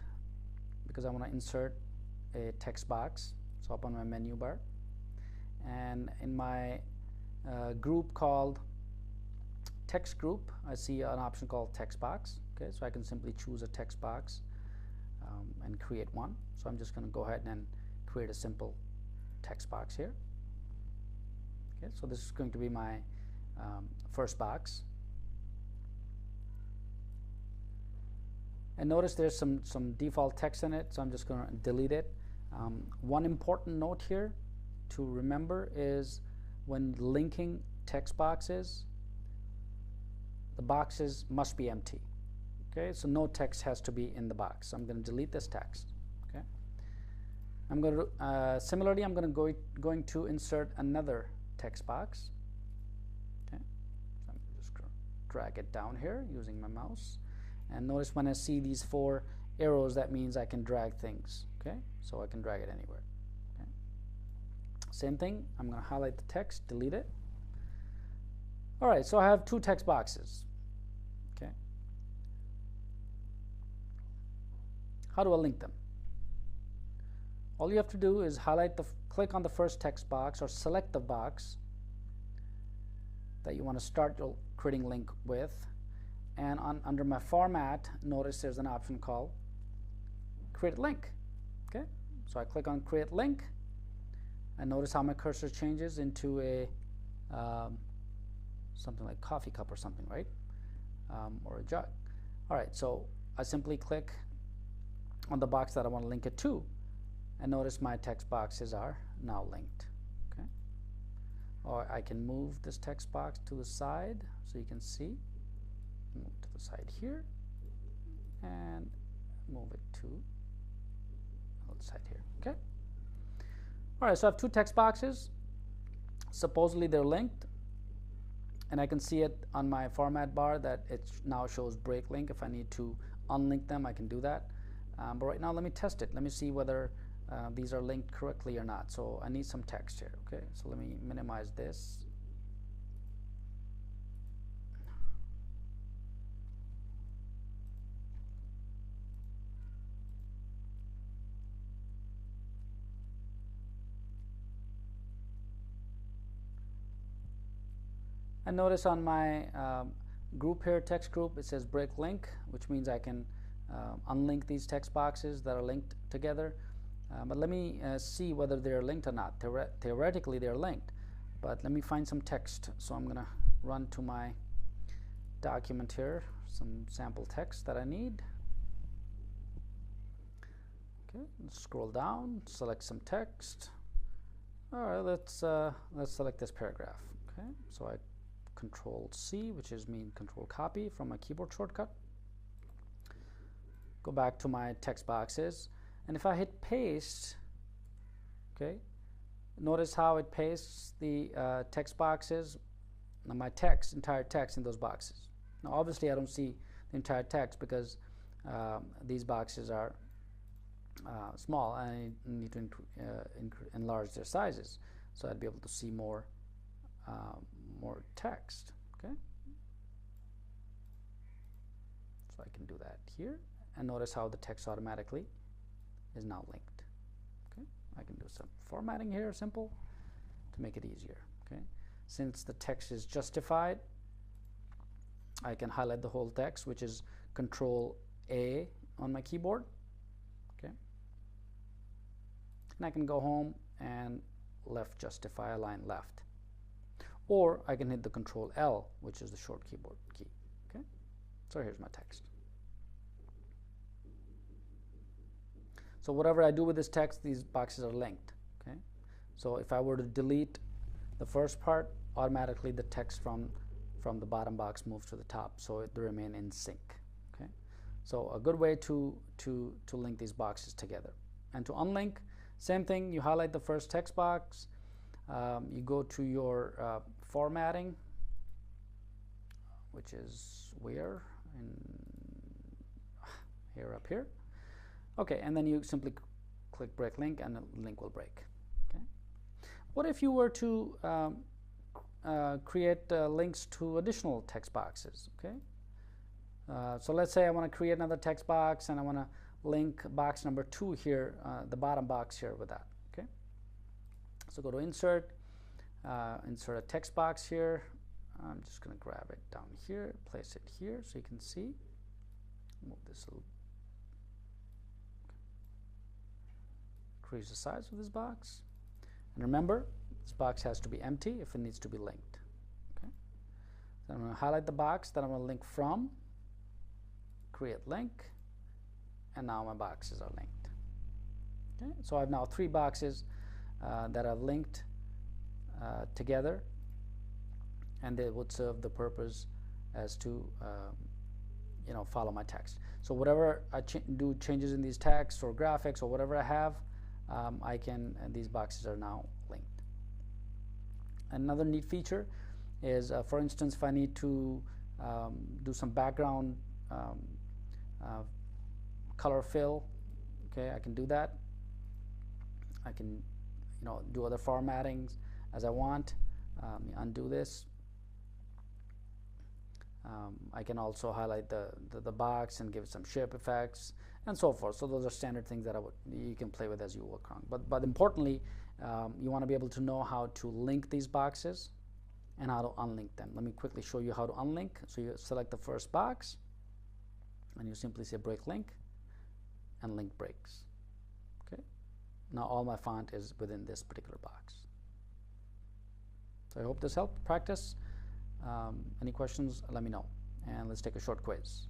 because I want to insert a text box. So up on my menu bar, and in my group called Text Group, I see an option called Text Box. Okay, so I can simply choose a text box and create one. So I'm just going to go ahead and create a simple text box here. Okay, so this is going to be my first box. And notice there's some default text in it, so I'm just going to delete it. One important note here to remember is when linking text boxes, the boxes must be empty. Okay, so no text has to be in the box. So I'm going to delete this text. Okay, I'm going to similarly I'm going to insert another text box. Okay, so I'm just going to drag it down here using my mouse, and notice when I see these 4 arrows, that means I can drag things. Okay, so I can drag it anywhere. Okay. Same thing, I'm going to highlight the text, delete it. Alright, so I have 2 text boxes. Okay, how do I link them? All you have to do is click on the first text box, or select the box that you want to start your creating link with, and under my format, notice there's an option called Create Link. Okay, so I click on Create Link, and notice how my cursor changes into a something like coffee cup or something, right? Or a jug. Alright, so I simply click on the box that I want to link it to, and notice my text boxes are now linked. Okay, or I can move this text box to the side so you can see. Move to the side here, and move it to the side here. Okay. Alright, so I have 2 text boxes. Supposedly they're linked, and I can see it on my format bar that it now shows break link. If I need to unlink them, I can do that. But right now, let me test it. Let me see whether these are linked correctly or not. So I need some text here. Okay, so let me minimize this. And notice on my group here, text group, it says break link, which means I can unlink these text boxes that are linked together. But let me see whether they're linked or not. Theoretically, they're linked, but let me find some text. So I'm going to run to my document here, some sample text that I need. Okay, let's scroll down, select some text. All right, let's select this paragraph. Okay, so I Control C, which is mean Control Copy from my keyboard shortcut. Go back to my text boxes, and if I hit paste, okay, notice how it pastes the text boxes, my text, entire text in those boxes. Now obviously I don't see the entire text because these boxes are small, and I need to enlarge their sizes so I'd be able to see more text. Okay, so I can do that here, and notice how the text automatically is now linked. Okay, I can do some formatting here, simple, to make it easier. Okay, since the text is justified, I can highlight the whole text, which is Control A on my keyboard. Okay, and I can go home and left justify, align left. or I can hit the Control L, which is the short keyboard key. Okay, so here's my text. So whatever I do with this text, these boxes are linked. Okay, so if I were to delete the first part, automatically the text from the bottom box moves to the top, so they remain in sync. Okay, so a good way to link these boxes together. And to unlink, same thing. You highlight the first text box. You go to your formatting, which is where here up here. Okay, and then you simply click break link, and the link will break. Okay, what if you were to create links to additional text boxes? Okay, so let's say I want to create another text box, and I want to link box number 2 here, the bottom box here, with that. Okay, so go to insert, insert a text box here. I'm just going to grab it down here, place it here so you can see. Move this a little. Increase the size of this box, and remember, this box has to be empty if it needs to be linked. Okay, so I'm going to highlight the box that I'm going to link from, create link, and now my boxes are linked. Okay, so I have now 3 boxes that are linked together, and they would serve the purpose as to follow my text. So whatever I do changes in these texts or graphics or whatever I have, these boxes are now linked. Another neat feature is, for instance, if I need to do some background color fill, okay, I can do that. I can do other formattings as I want. Undo this. I can also highlight the box and give some shape effects and so forth. So those are standard things that you can play with as you work on. But importantly, you want to be able to know how to link these boxes and how to unlink them. Let me quickly show you how to unlink. So you select the first box, and you simply say break link, and link breaks. Okay. Now all my font is within this particular box. So I hope this helped. Practice. Any questions, let me know, and let's take a short quiz.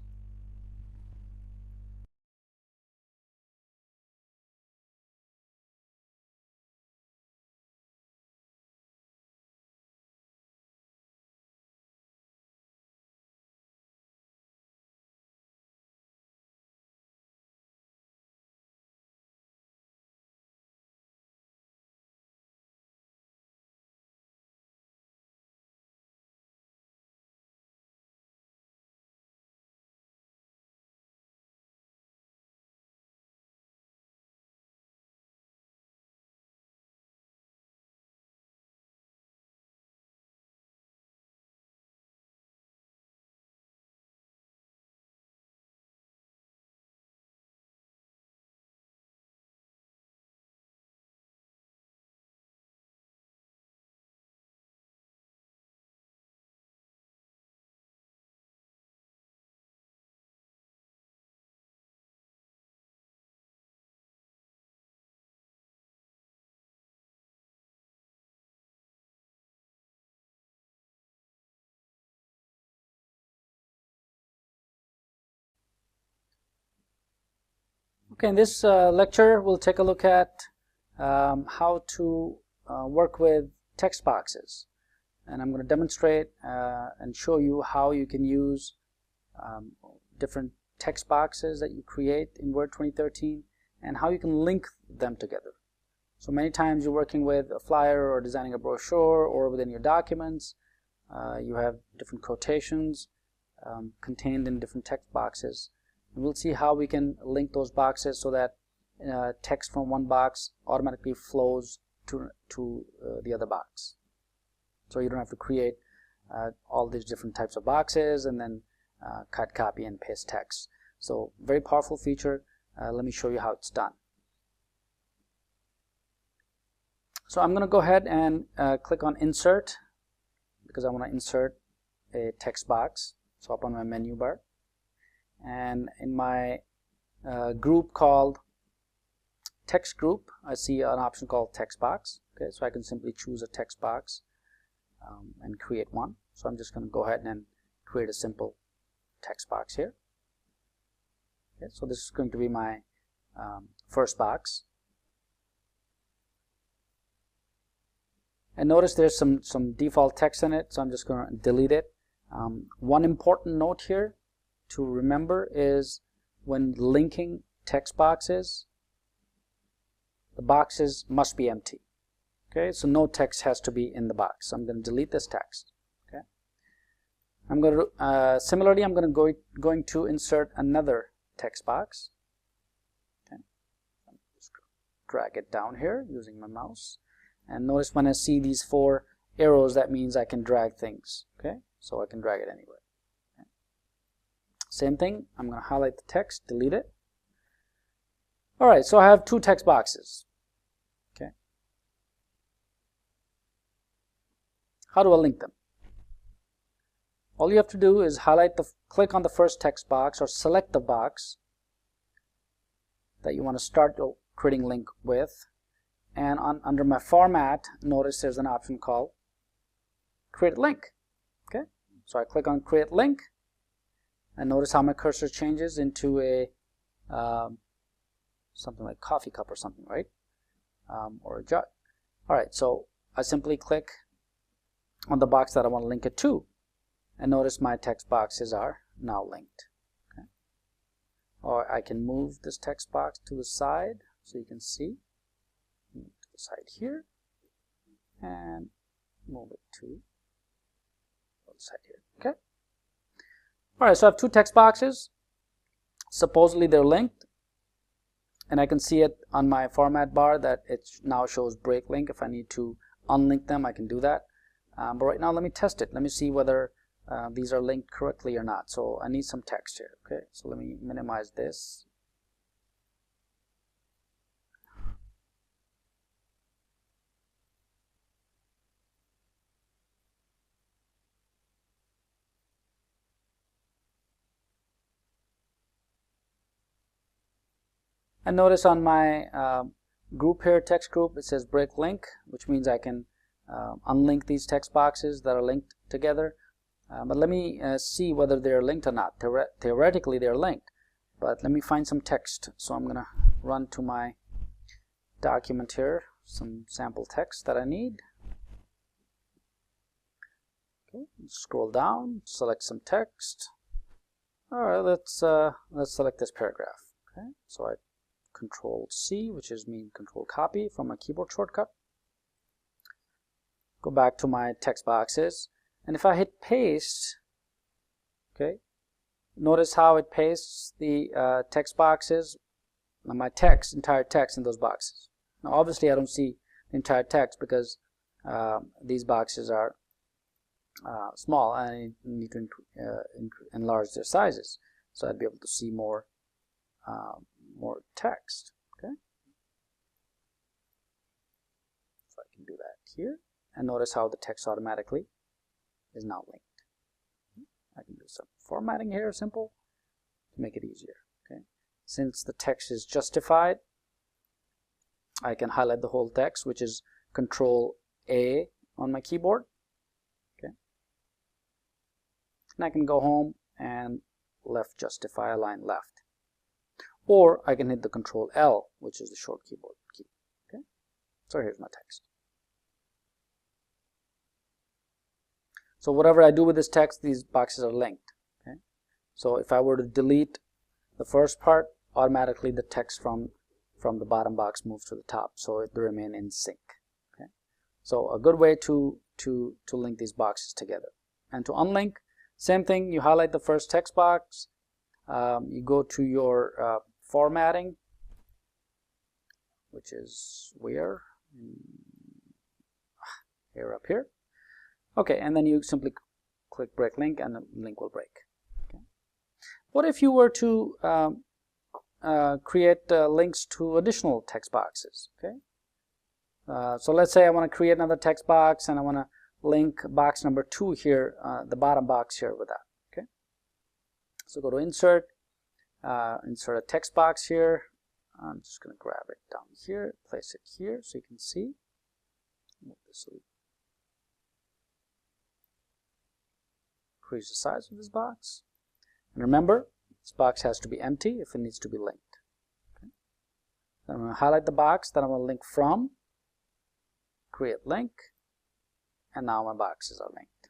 Okay, in this lecture, we'll take a look at how to work with text boxes. And I'm going to demonstrate and show you how you can use different text boxes that you create in Word 2013 and how you can link them together. So many times you're working with a flyer or designing a brochure, or within your documents, you have different quotations contained in different text boxes. And we'll see how we can link those boxes so that text from one box automatically flows to the other box. So you don't have to create all these different types of boxes and then cut, copy, and paste text. So very powerful feature. Let me show you how it's done. So I'm going to go ahead and click on Insert, because I want to insert a text box. So up on my menu bar, and in my group called Text Group, I see an option called Text Box. Okay, so I can simply choose a text box and create one. So I'm just going to go ahead and create a simple text box here. Okay, so this is going to be my first box. And notice there's some default text in it, so I'm just going to delete it. One important note here to remember is when linking text boxes, the boxes must be empty. Okay, so no text has to be in the box. So I'm going to delete this text. Okay, I'm going to similarly I'm going to insert another text box. Okay, just drag it down here using my mouse, and notice when I see these 4 arrows, that means I can drag things. Okay, so I can drag it anywhere. Okay. Same thing, I'm going to highlight the text, delete it. All right, so I have 2 text boxes. Okay, how do I link them? All you have to do is click on the first text box, or select the box that you want to start creating link with, and under my format, notice there's an option called create link. Okay, so I click on create link, and notice how my cursor changes into a something like coffee cup or something, right? Or a jug. All right, so I simply click on the box that I want to link it to, and notice my text boxes are now linked. Okay. Or I can move this text box to the side so you can see. Move to the side here, and move it to the side here. Okay. All right, so I have 2 text boxes. Supposedly they're linked, and I can see it on my format bar that it now shows break link. If I need to unlink them, I can do that. But right now, let me test it. Let me see whether these are linked correctly or not. So I need some text here. Okay, so let me minimize this. And notice on my group here, text group, it says break link, which means I can unlink these text boxes that are linked together. But let me see whether they're linked or not. Theoretically, they're linked, but let me find some text. So I'm going to run to my document here, some sample text that I need. Okay, scroll down, select some text. All right, let's select this paragraph. Okay, so I Control C, which is Control copy from my keyboard shortcut. Go back to my text boxes, and if I hit paste, okay, notice how it pastes the text boxes, my entire text in those boxes. Now obviously I don't see the entire text because these boxes are small, and I need to enlarge their sizes so I'd be able to see more text. Okay, so I can do that here, and notice how the text automatically is now linked. I can do some formatting here, simple, to make it easier. Okay, since the text is justified, I can highlight the whole text, which is Control A on my keyboard. Okay, and I can go home and left justify, align left. Or I can hit the Control L, which is the short keyboard key. Okay, so here's my text. So whatever I do with this text, these boxes are linked. Okay, so if I were to delete the first part, automatically the text from the bottom box moves to the top, so they remain in sync. Okay, so a good way to link these boxes together. And to unlink, same thing. You highlight the first text box. You go to your formatting, which is where here up here. Okay, and then you simply click break link, and the link will break. Okay. What if you were to create links to additional text boxes? Okay, so let's say I want to create another text box, and I want to link box number 2 here, the bottom box here, with that. Okay, so go to insert. Insert a text box here. I'm just going to grab it down here, place it here so you can see. Move this increase the size of this box. And remember, this box has to be empty if it needs to be linked. Okay. So I'm going to highlight the box that I'm going to link from, create link, and now my boxes are linked.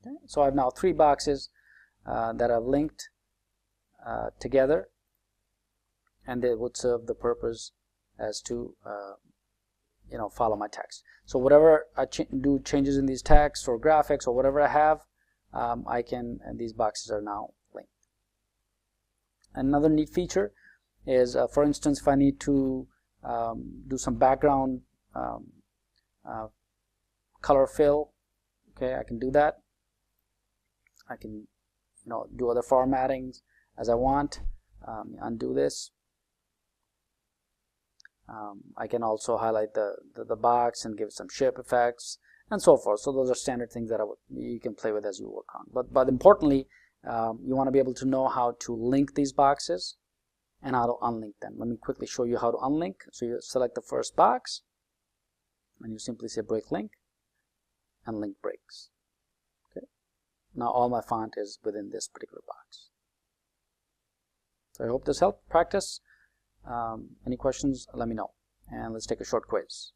Okay. So I have now 3 boxes that are linked together, and they would serve the purpose as to follow my text. So whatever I do changes in these text or graphics or whatever I have, and these boxes are now linked. Another neat feature is, for instance, if I need to do some background color fill, okay, I can do that. I can do other formattings as I want. Undo this. I can also highlight the box and give some shape effects and so forth. So those are standard things that you can play with as you work on. But importantly, you want to be able to know how to link these boxes and how to unlink them. Let me quickly show you how to unlink. So you select the first box and you simply say break link, and link breaks. Okay. Now all my font is within this particular box. So I hope this helped. Practice. Any questions, let me know. And let's take a short quiz.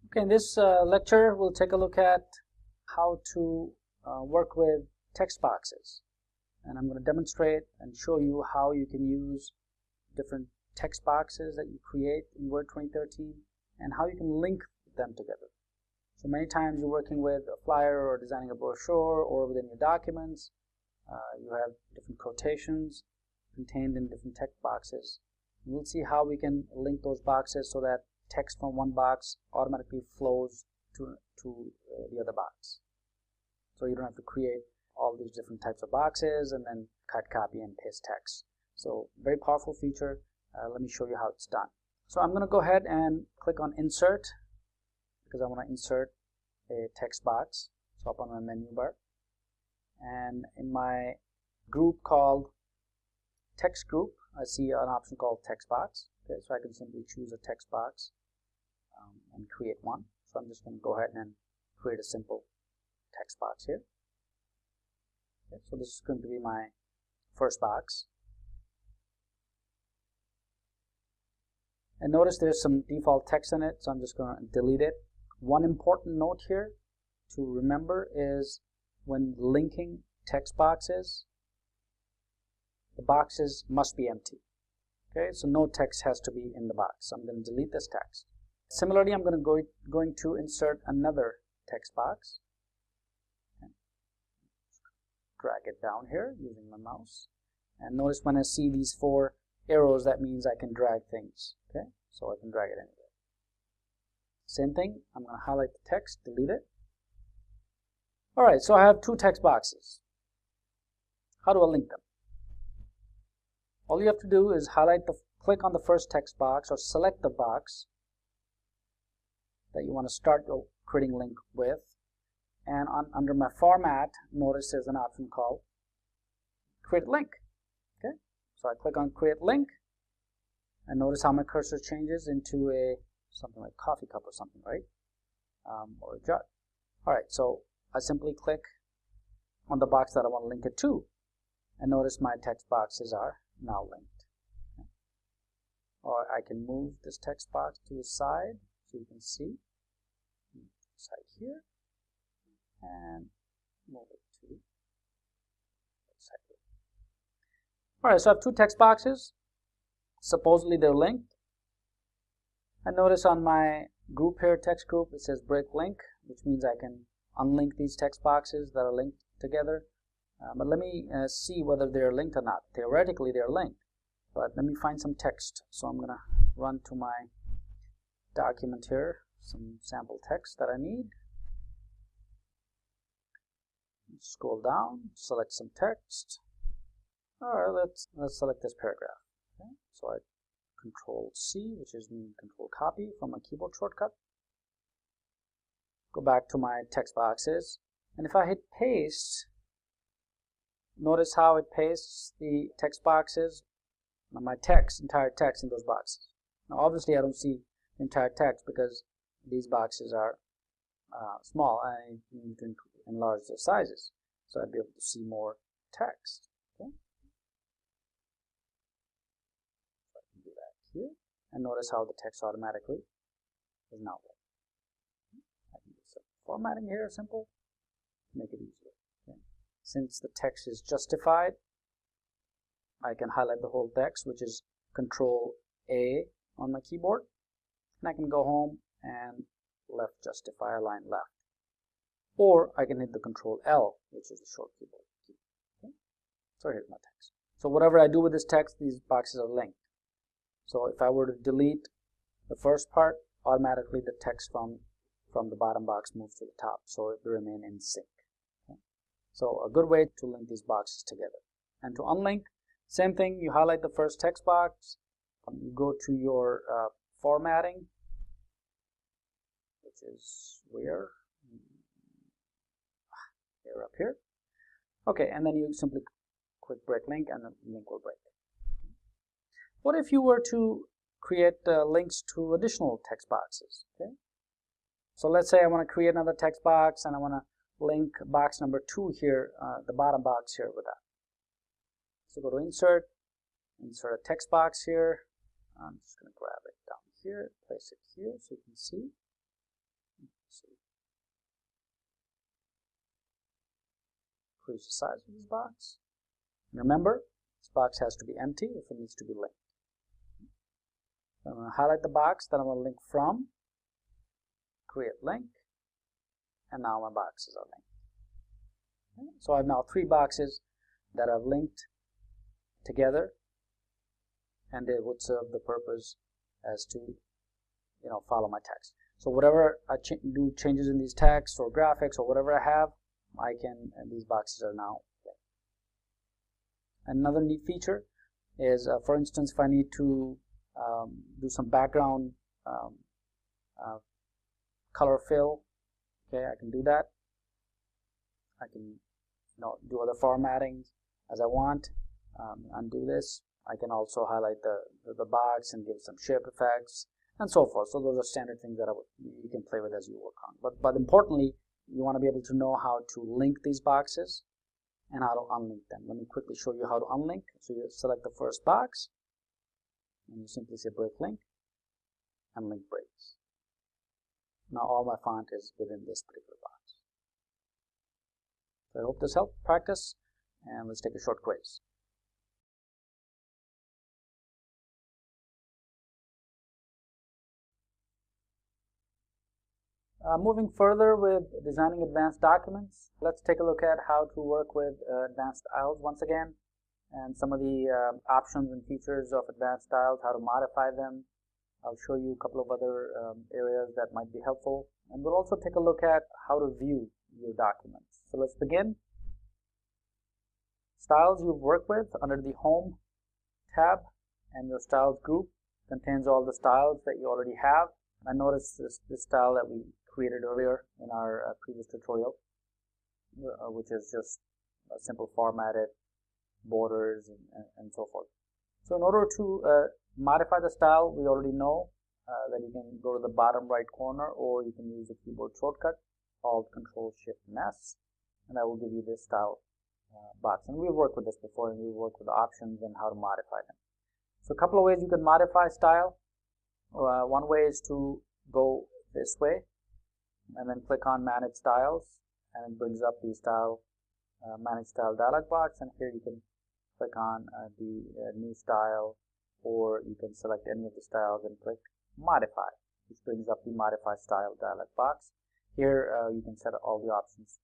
Okay, in this lecture, we'll take a look at how to work with text boxes. And I'm going to demonstrate and show you how you can use different text boxes that you create in Word 2013 and how you can link them together. So many times you're working with a flyer or designing a brochure, or within your documents, you have different quotations contained in different text boxes. And we'll see how we can link those boxes so that text from one box automatically flows to the other box. So you don't have to create all these different types of boxes and then cut, copy, and paste text. So very powerful feature. Let me show you how it's done. So I'm going to go ahead and click on Insert, because I want to insert a text box. So up on my menu bar, and in my group called text group, I see an option called text box. Okay, so I can simply choose a text box and create one. So I'm just going to go ahead and create a simple text box here. Okay, so this is going to be my first box. And notice there's some default text in it, so I'm just going to delete it. One important note here to remember is when linking text boxes, the boxes must be empty. Okay, so no text has to be in the box. So I'm going to delete this text. Similarly, I'm going to insert another text box. Okay. Drag it down here using my mouse. And notice when I see these 4 arrows, that means I can drag things. Okay, so I can drag it anywhere. Same thing, I'm going to highlight the text, delete it. Alright, so I have 2 text boxes. How do I link them? All you have to do is click on the first text box, or select the box that you want to start your creating link with. And under my format, notice there's an option called Create Link. Okay, so I click on Create Link, and notice how my cursor changes into something like coffee cup or something, right? Or a jug. Alright, so I simply click on the box that I want to link it to, and notice my text boxes are now linked. Okay. Or I can move this text box to the side so you can see. Side here, and move it to the side here. Alright, so I have 2 text boxes. Supposedly they're linked. And notice on my group here, text group, it says break link, which means I can unlink these text boxes that are linked together. But let me see whether they're linked or not. Theoretically, they're linked, but let me find some text. So I'm going to run to my document here, some sample text that I need. Scroll down, select some text. All right, let's select this paragraph. Okay, so I Control C, which is Control Copy from a keyboard shortcut. Go back to my text boxes, and if I hit paste, notice how it pastes the text boxes my text, entire text in those boxes. Now obviously I don't see the entire text because these boxes are small. I need to enlarge their sizes so I'd be able to see more text. Okay, so I can do that here, and notice how the text automatically is now there. I can do some formatting here, simple, make it easier. Okay. Since the text is justified, I can highlight the whole text, which is Control A on my keyboard, and I can go home and left justify, align left, or I can hit the Control L, which is the short keyboard key. Okay. So here's my text. So whatever I do with this text, these boxes are linked. So if I were to delete the first part, automatically the text from the bottom box moves to the top, so it will remain in sync. Okay. So a good way to link these boxes together. And to unlink, same thing, you highlight the first text box, you go to your formatting, which is where? Here, up here. Okay, and then you simply click break link and the link will break. What if you were to create links to additional text boxes? Okay, so let's say I want to create another text box and I want to link box number 2 here, the bottom box here with that. So go to insert a text box here. I'm just going to grab it down here, place it here so you can see. Increase the size of this box. Remember, this box has to be empty if it needs to be linked. I'm going to highlight the box that I'm going to link from, create link, and now my boxes are linked. Okay. So I have now 3 boxes that I've linked together, and they would serve the purpose as to follow my text. So whatever I do changes in these texts or graphics or whatever I have, and these boxes are now linked. Another neat feature is, for instance, if I need to do some background color fill, okay, I can do that. I can do other formattings as I want. Undo this. I can also highlight the box and give some shape effects and so forth. So those are standard things that you can play with as you work on. But importantly, you want to be able to know how to link these boxes and how to unlink them. Let me quickly show you how to unlink. So you select the first box and you simply say break link, and link breaks. Now all my font is within this particular box. So I hope this helped practice, and let's take a short quiz. Moving further with designing advanced documents, let's take a look at how to work with advanced styles once again, and some of the options and features of advanced styles, how to modify them. I'll show you a couple of other areas that might be helpful, and we'll also take a look at how to view your documents. So let's begin. Styles you've worked with under the Home tab, and your Styles group contains all the styles that you already have. I noticed this style that we created earlier in our previous tutorial, which is just simple formatted borders and so forth. So in order to modify the style, we already know that you can go to the bottom right corner, or you can use the keyboard shortcut Alt Control Shift and S, and that will give you this style box. And we've worked with this before, and we've worked with the options and how to modify them. So a couple of ways you can modify style. One way is to go this way and then click on Manage Styles, and it brings up the Manage Style dialog box, and here you can click on the new style, or you can select any of the styles and click Modify, which brings up the Modify Style dialog box. Here you can set all the options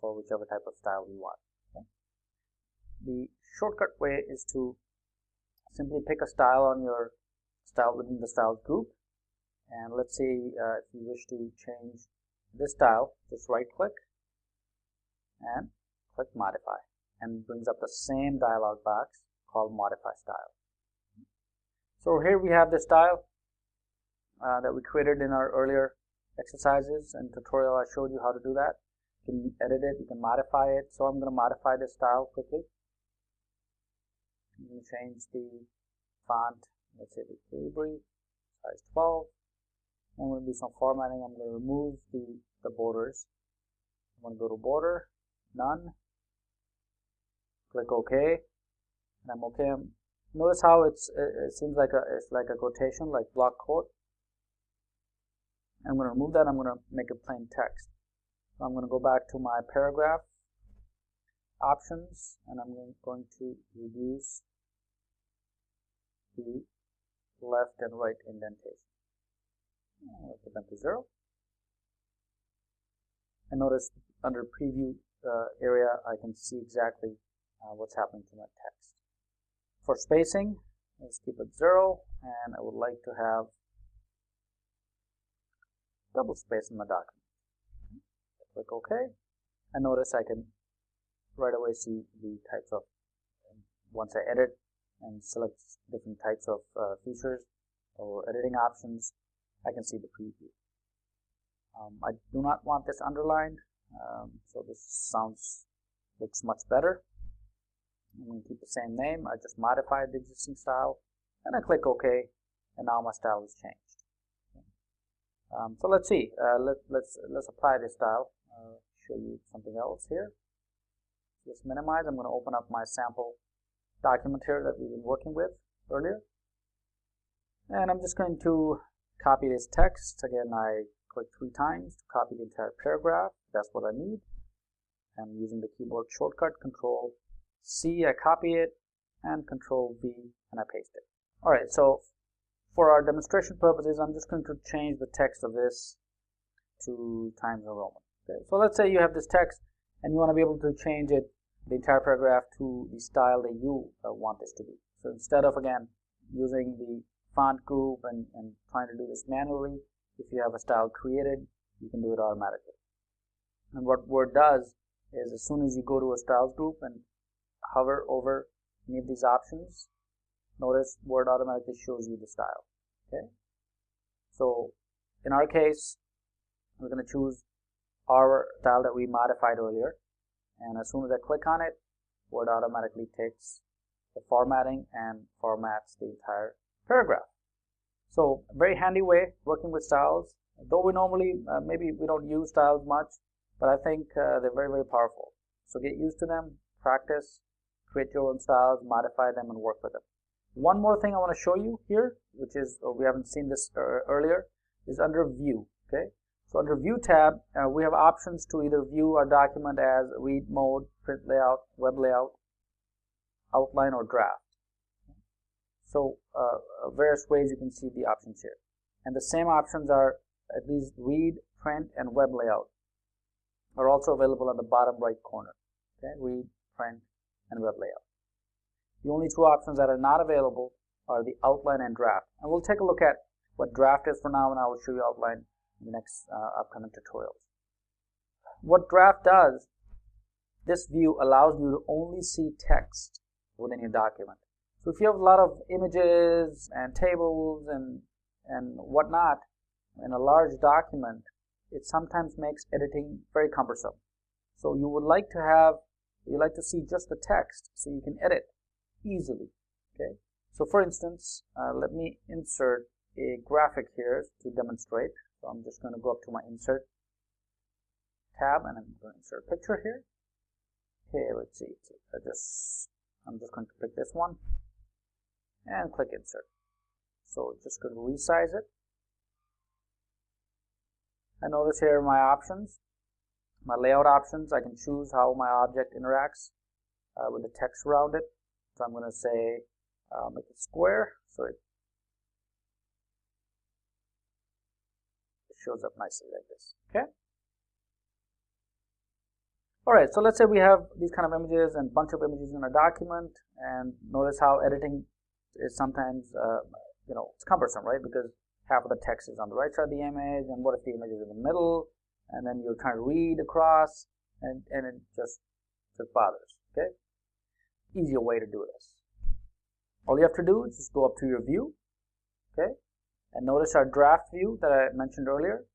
for whichever type of style you want. Okay. The shortcut way is to simply pick a style on your style within the Styles group, and let's say if you wish to change this style, just right click and click Modify, and it brings up the same dialog box called Modify Style. So here we have the style that we created in our earlier exercises and tutorial. I showed you how to do that. You can edit it, you can modify it. So I'm going to modify this style quickly. I'm going to change the font, let's say the Calibri, size 12. I'm going to do some formatting. I'm going to remove the borders. I'm going to go to border, none, click OK, and I'm OK. Notice how it seems like it's like a quotation, like block quote. I'm going to remove that. I'm going to make it plain text. So I'm going to go back to my paragraph options, and I'm going to reduce the left and right indentation. I'll put them to 0. And notice under preview area, I can see exactly what's happening to my text. For spacing, let's keep it 0, and I would like to have double space in my document. Click OK, and notice I can right away see the types of, once I edit and select different types of features or editing options, I can see the preview. I do not want this underlined, so this looks much better. I'm going to keep the same name. I just modified the existing style, and I click OK, and now my style has changed. So let's see. Let's apply this style. Show you something else here. Let's minimize. I'm going to open up my sample document here that we've been working with earlier, and I'm just going to copy this text. Again, I click 3 times to copy the entire paragraph. That's what I need. I'm using the keyboard shortcut Control C. I copy it, and Control V, and I paste it. All right. So for our demonstration purposes, I'm just going to change the text of this to Times New Roman. Okay. So let's say you have this text, and you want to be able to change it, the entire paragraph, to the style that you want this to be. So instead of, again, using the font group and trying to do this manually, if you have a style created, you can do it automatically. And what Word does is, as soon as you go to a styles group and hover over any of these options, notice Word automatically shows you the style. Okay. So in our case, we're going to choose our style that we modified earlier, and as soon as I click on it, Word automatically takes the formatting and formats the entire paragraph. So a very handy way working with styles. Though we normally maybe we don't use styles much, but I think they're very, very powerful. So get used to them, practice, create your own styles, modify them, and work with them. One more thing I want to show you here, which is we haven't seen this earlier, is under View. Okay. So under View tab, we have options to either view our document as read mode, print layout, web layout, outline, or draft. So various ways you can see the options here. And the same options are at least read, print, and web layout are also available on the bottom right corner. Okay, read, print, and web layout. The only 2 options that are not available are the outline and draft. And we'll take a look at what draft is for now, and I will show you outline in the next upcoming tutorials. What draft does, this view allows you to only see text within your document. So if you have a lot of images and tables and whatnot in a large document, it sometimes makes editing very cumbersome. So you would like to see just the text so you can edit easily. Okay. So for instance, let me insert a graphic here to demonstrate. So I'm just going to go up to my Insert tab, and I'm going to insert a picture here. Okay, let's see. I'm just going to pick this one and click Insert. So just going to resize it. And notice here my options, my layout options. I can choose how my object interacts with the text around it. So I'm going to say make it square, so it shows up nicely like this. Okay. All right. So let's say we have these kind of images and bunch of images in a document, and notice how editing is sometimes it's cumbersome, right? Because half of the text is on the right side of the image, and what if the image is in the middle, and then you're trying to read across, and it just bothers. Okay. Easier way to do this. All you have to do is just go up to your view, okay, and notice our draft view that I mentioned earlier.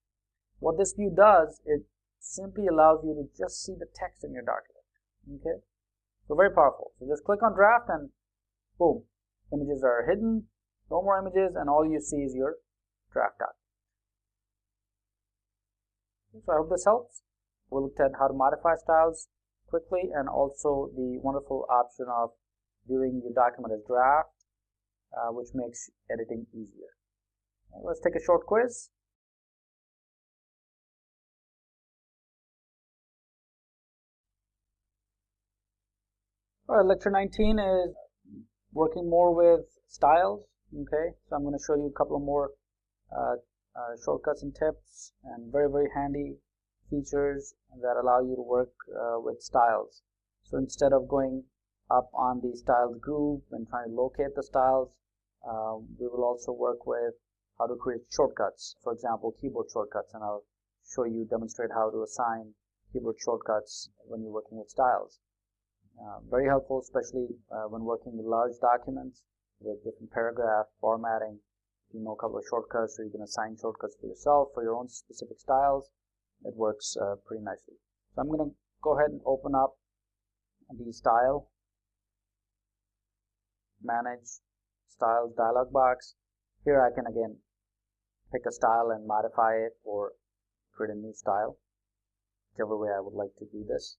What this view does, it simply allows you to just see the text in your document. Okay, so very powerful. So just click on draft, and boom, images are hidden, no more images, and all you see is your draft document. So I hope this helps. We looked at how to modify styles quickly, and also the wonderful option of viewing your document as draft, which makes editing easier. Let's take a short quiz. All right, lecture 19 is working more with styles. Okay, so I'm going to show you a couple of more shortcuts and tips, and very handy features that allow you to work with styles. So instead of going up on the styles group and trying to locate the styles, we will also work with how to create shortcuts, for example keyboard shortcuts, and I'll demonstrate how to assign keyboard shortcuts when you're working with styles. Very helpful, especially when working with large documents with different paragraph formatting. If you know a couple of shortcuts, or you can assign shortcuts for yourself for your own specific styles, it works pretty nicely. So I'm going to go ahead and open up the style, manage styles dialog box. Here I can again pick a style and modify it or create a new style, whichever way I would like to do this.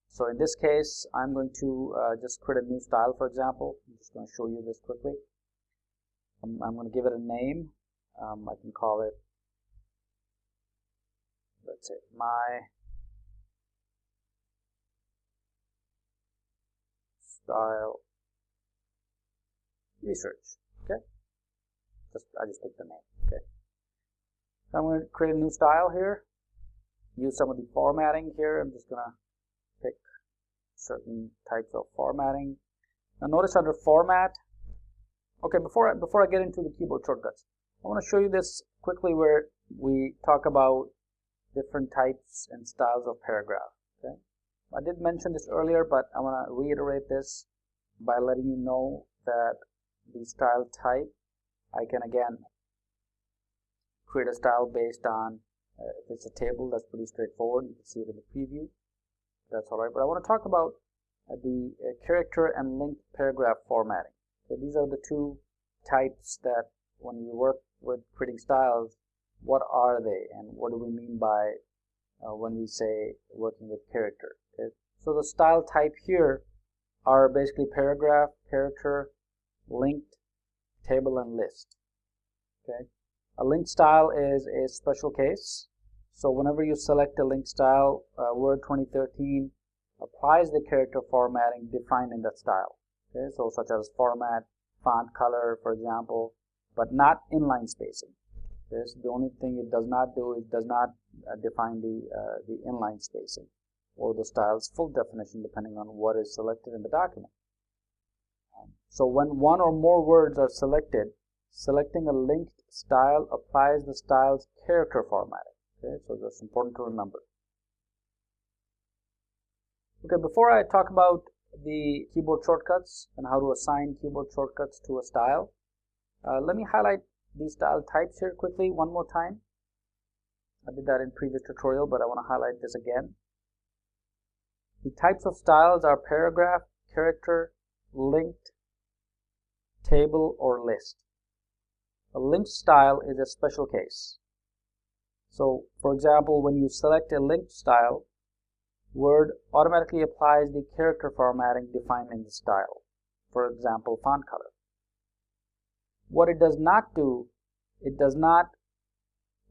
So in this case, I'm going to just create a new style, for example. I'm just going to show you this quickly. I'm going to give it a name. I can call it, let's say, my style research. Okay, I just picked the name. Okay, so I'm going to create a new style here. Use some of the formatting here. I'm just going to pick certain types of formatting. Now notice under format. Okay, before I get into the keyboard shortcuts, I want to show you this quickly where we talk about different types and styles of paragraph. Okay, I did mention this earlier, but I want to reiterate this by letting you know that the style type, I can again create a style based on if it's a table. That's pretty straightforward. You can see it in the preview. That's all right. But I want to talk about the character and linked paragraph formatting. Okay, these are the two types that when you work with creating styles, what are they and what do we mean by when we say working with character? Okay, so the style type here are basically paragraph, character, linked, table, and list. Okay, a linked style is a special case. So whenever you select a linked style, Word 2013 applies the character formatting defined in that style. Okay, so such as format, font color, for example, but not inline spacing. Okay, so the only thing it does not do is does not define the inline spacing or the style's full definition, depending on what is selected in the document. So when one or more words are selected, selecting a linked style applies the style's character formatting. Okay, so that's important to remember. Okay, before I talk about the keyboard shortcuts and how to assign keyboard shortcuts to a style, let me highlight these style types here quickly one more time. I did that in previous tutorial, but I want to highlight this again. The types of styles are paragraph, character, linked, table, or list. A linked style is a special case. So, for example, when you select a linked style, Word automatically applies the character formatting defined in the style. For example, font color. What it does not do, it does not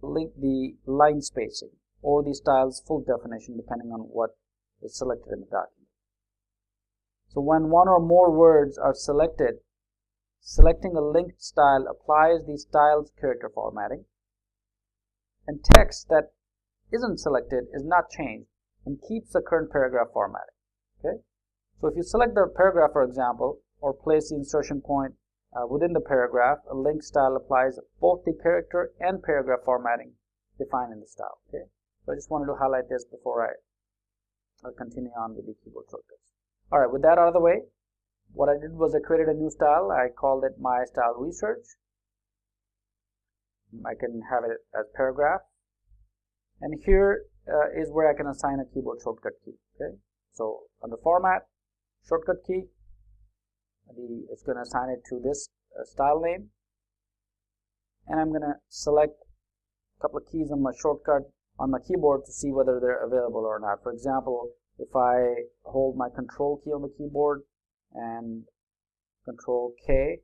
link the line spacing or the style's full definition, depending on what is selected in the document. So when one or more words are selected, selecting a linked style applies the style's character formatting, and text that isn't selected is not changed and keeps the current paragraph formatting. Okay, so if you select the paragraph, for example, or place the insertion point within the paragraph, a linked style applies both the character and paragraph formatting defined in the style. Okay, so I just wanted to highlight this before I continue on with the keyboard shortcuts. All right, with that out of the way, what I did was I created a new style. I called it My Style Research. I can have it as paragraph, and here is where I can assign a keyboard shortcut key. Okay, so under format, shortcut key, it's going to assign it to this style name, and I'm going to select a couple of keys on my shortcut on my keyboard to see whether they're available or not. For example, if I hold my control key on the keyboard and control K,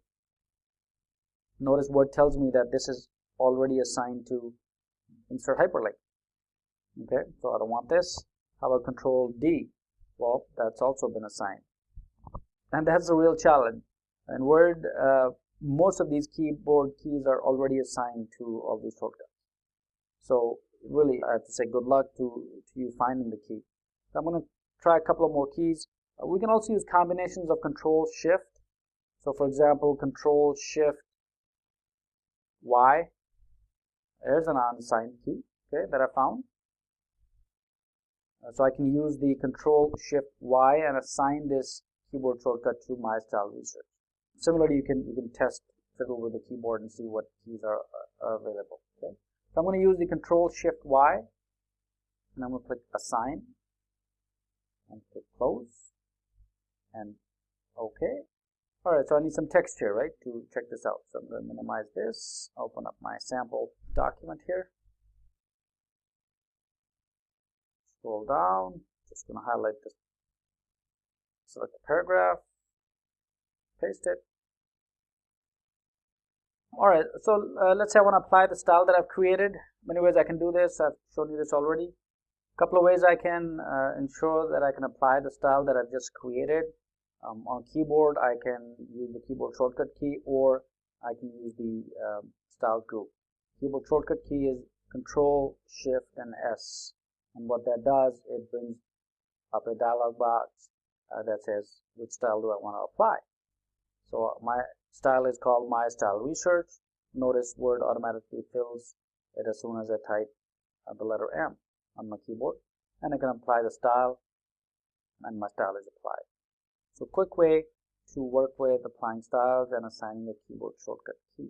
notice Word tells me that this is already assigned to insert hyperlink. Okay, so I don't want this. How about control D? Well, that's also been assigned. And that's a real challenge. In Word, most of these keyboard keys are already assigned to all these shortcuts. So really, I have to say good luck to you finding the key. So I'm going to try a couple of more keys. We can also use combinations of Control Shift. So for example, Control Shift Y. There's an unassigned key, okay, that I found. So I can use the Control Shift Y and assign this keyboard shortcut to My Style Research. Similarly, you can test fiddle with the keyboard and see what keys are available. Okay. So I'm going to use the Control Shift Y, and I'm going to click Assign, and click Close, and OK. All right, so I need some text here, right, to check this out. So I'm going to minimize this, open up my sample document here, scroll down, just going to highlight this, select the paragraph, paste it. All right, so let's say I want to apply the style that I've created. Many ways I can do this. I've shown you this already. A couple of ways I can ensure that I can apply the style that I've just created. On keyboard, I can use the keyboard shortcut key, or I can use the style group. Keyboard shortcut key is Control, Shift, and S. And what that does, it brings up a dialog box that says, which style do I want to apply? So my style is called My Style Research. Notice Word automatically fills it as soon as I type the letter M on my keyboard. And I can apply the style, and my style is applied. So quick way to work with applying styles and assigning a keyboard shortcut key.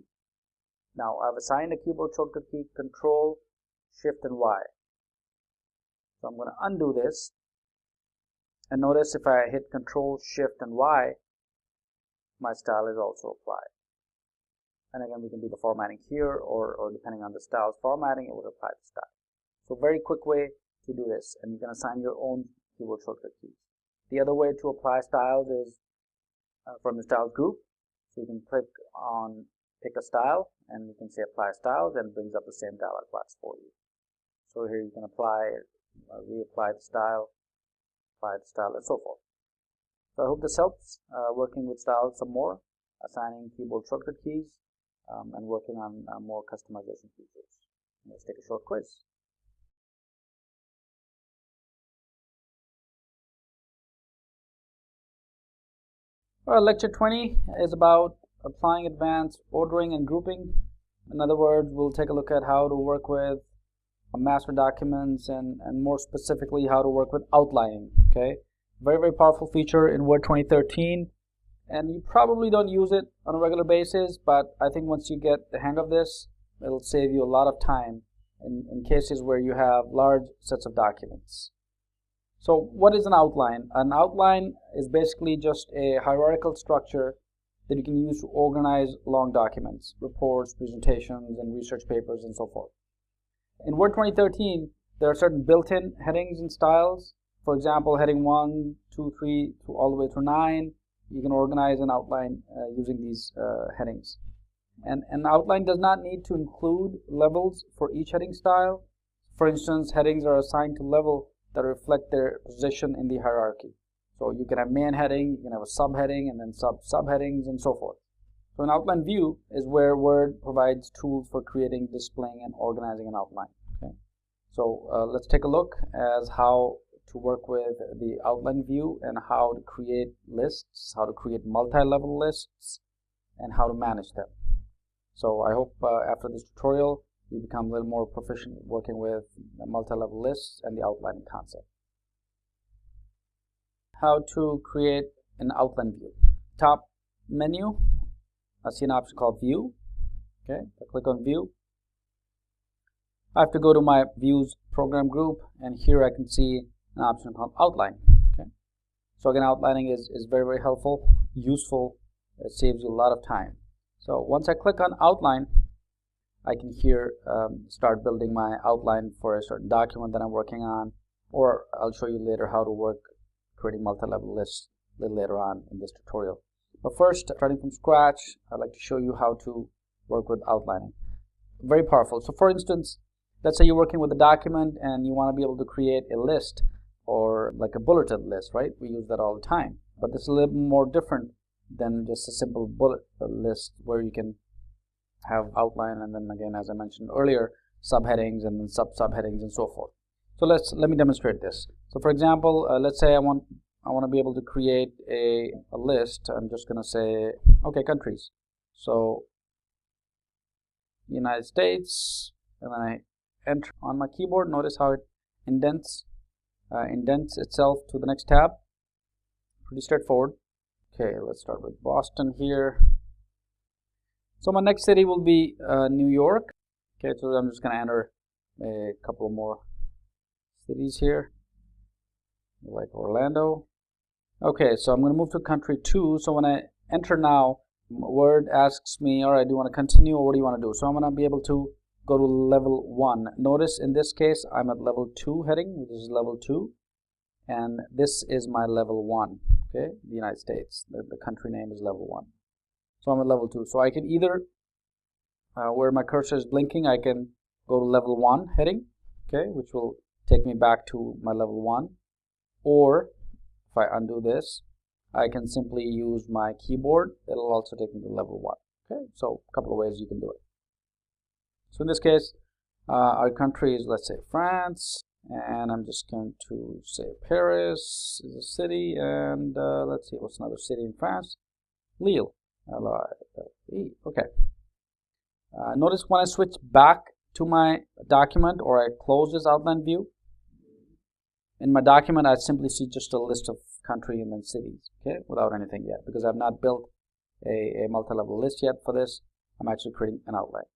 Now I've assigned a keyboard shortcut key, Control, Shift, and Y. So I'm going to undo this. And notice if I hit Control, Shift, and Y, my style is also applied. And again, we can do the formatting here, or depending on the style's formatting, it would apply the style. So very quick way to do this, and you can assign your own keyboard shortcut keys. The other way to apply styles is from the styles group. So you can click on pick a style, and you can say apply styles, and it brings up the same dialog box for you. So here you can apply, reapply the style, apply the style, and so forth. So I hope this helps working with styles some more, assigning keyboard shortcut keys, and working on more customization features. Let's take a short quiz. All right, lecture 20 is about applying advanced ordering and grouping. In other words, we'll take a look at how to work with master documents, and more specifically how to work with outlining. Okay, very, very powerful feature in Word 2013, and you probably don't use it on a regular basis, but I think once you get the hang of this, it'll save you a lot of time in cases where you have large sets of documents. So what is an outline? An outline is basically just a hierarchical structure that you can use to organize long documents, reports, presentations, and research papers, and so forth. In Word 2013, there are certain built-in headings and styles. For example, heading 1, 2, 3, all the way through 9. You can organize an outline using these headings. And an outline does not need to include levels for each heading style. For instance, headings are assigned to level that reflect their position in the hierarchy. So you can have main heading, you can have a subheading, and then subheadings, and so forth. So an outline view is where Word provides tools for creating, displaying, and organizing an outline. Okay. So let's take a look at how to work with the outline view, and how to create lists, how to create multi-level lists, and how to manage them. So I hope after this tutorial you become a little more proficient working with the multi-level lists and the outlining concept. How to create an outline view. Top menu, I see an option called View. Okay, I click on View. I have to go to my Views program group, and here I can see an option called Outline. Okay, so again, outlining is very, very helpful, useful It saves you a lot of time. So once I click on outline, I can here start building my outline for a certain document that I'm working on, or I'll show you later how to work creating multi-level lists a little later on in this tutorial. But first, starting from scratch, I'd like to show you how to work with outlining. Very powerful. So for instance, let's say you're working with a document and you want to be able to create a list or like a bulleted list, right? We use that all the time. But this is a little more different than just a simple bullet list where you can have outline and then again, as I mentioned earlier, subheadings and then subheadings and so forth. So let me demonstrate this. So for example, let's say I want to be able to create a list. I'm just going to say, okay, countries. So United States, and then I enter on my keyboard. Notice how it indents itself to the next tab. Pretty straightforward. Okay, let's start with Boston here. So my next city will be New York. Okay, so I'm just going to enter a couple more cities here, like Orlando. Okay, so I'm going to move to country 2. So when I enter now, Word asks me, all right, do you want to continue or what do you want to do? So I'm going to be able to go to level 1. Notice in this case, I'm at level 2 heading, which is level 2. And this is my level 1, okay, the United States. The country name is level 1. So I'm at level 2. So I can either, where my cursor is blinking, I can go to level 1 heading, okay, which will take me back to my level 1. Or if I undo this, I can simply use my keyboard. It'll also take me to level 1. Okay, so a couple of ways you can do it. So in this case, our country is, let's say, France, and I'm just going to say Paris is a city, and let's see, what's another city in France? Lille. L-I-L-E. Okay. Notice when I switch back to my document or I close this outline view, in my document I simply see just a list of country and then cities, okay, without anything yet, because I've not built a multi-level list yet for this. I'm actually creating an outline.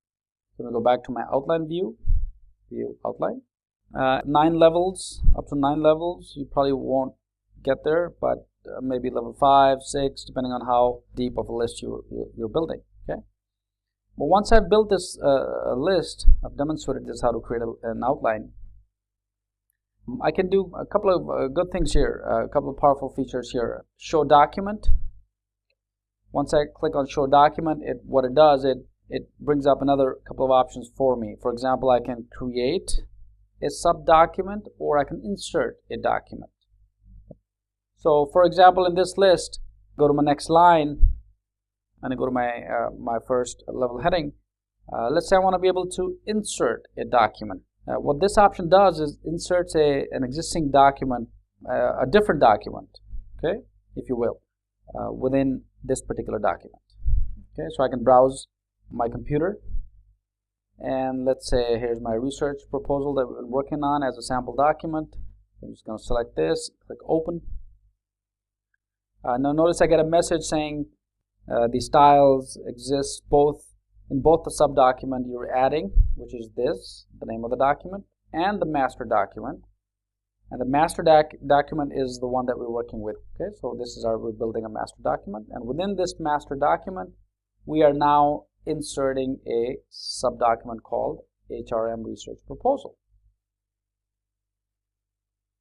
So I'm going to go back to my outline view, outline. 9 levels, up to 9 levels. You probably won't get there, but maybe level 5, 6, depending on how deep of a list you're building. Okay. But once I've built this list, I've demonstrated this how to create an outline. I can do a couple of good things here, a couple of powerful features here. Show document. Once I click on show document, what it does, it brings up another couple of options for me. For example, I can create a sub-document or I can insert a document. So for example, in this list, go to my next line and I go to my first level heading. Let's say I want to be able to insert a document. What this option does is inserts an existing document, a different document, okay, if you will, within this particular document. Okay, so I can browse my computer, and let's say here's my research proposal that we've been working on as a sample document. I'm just going to select this, click open. Now notice I get a message saying the styles exist in both the sub-document you're adding, which is this, the name of the document, and the master document. And the master document is the one that we're working with. Okay, so this is we're building a master document, and within this master document, we are now inserting a sub-document called HRM Research Proposal.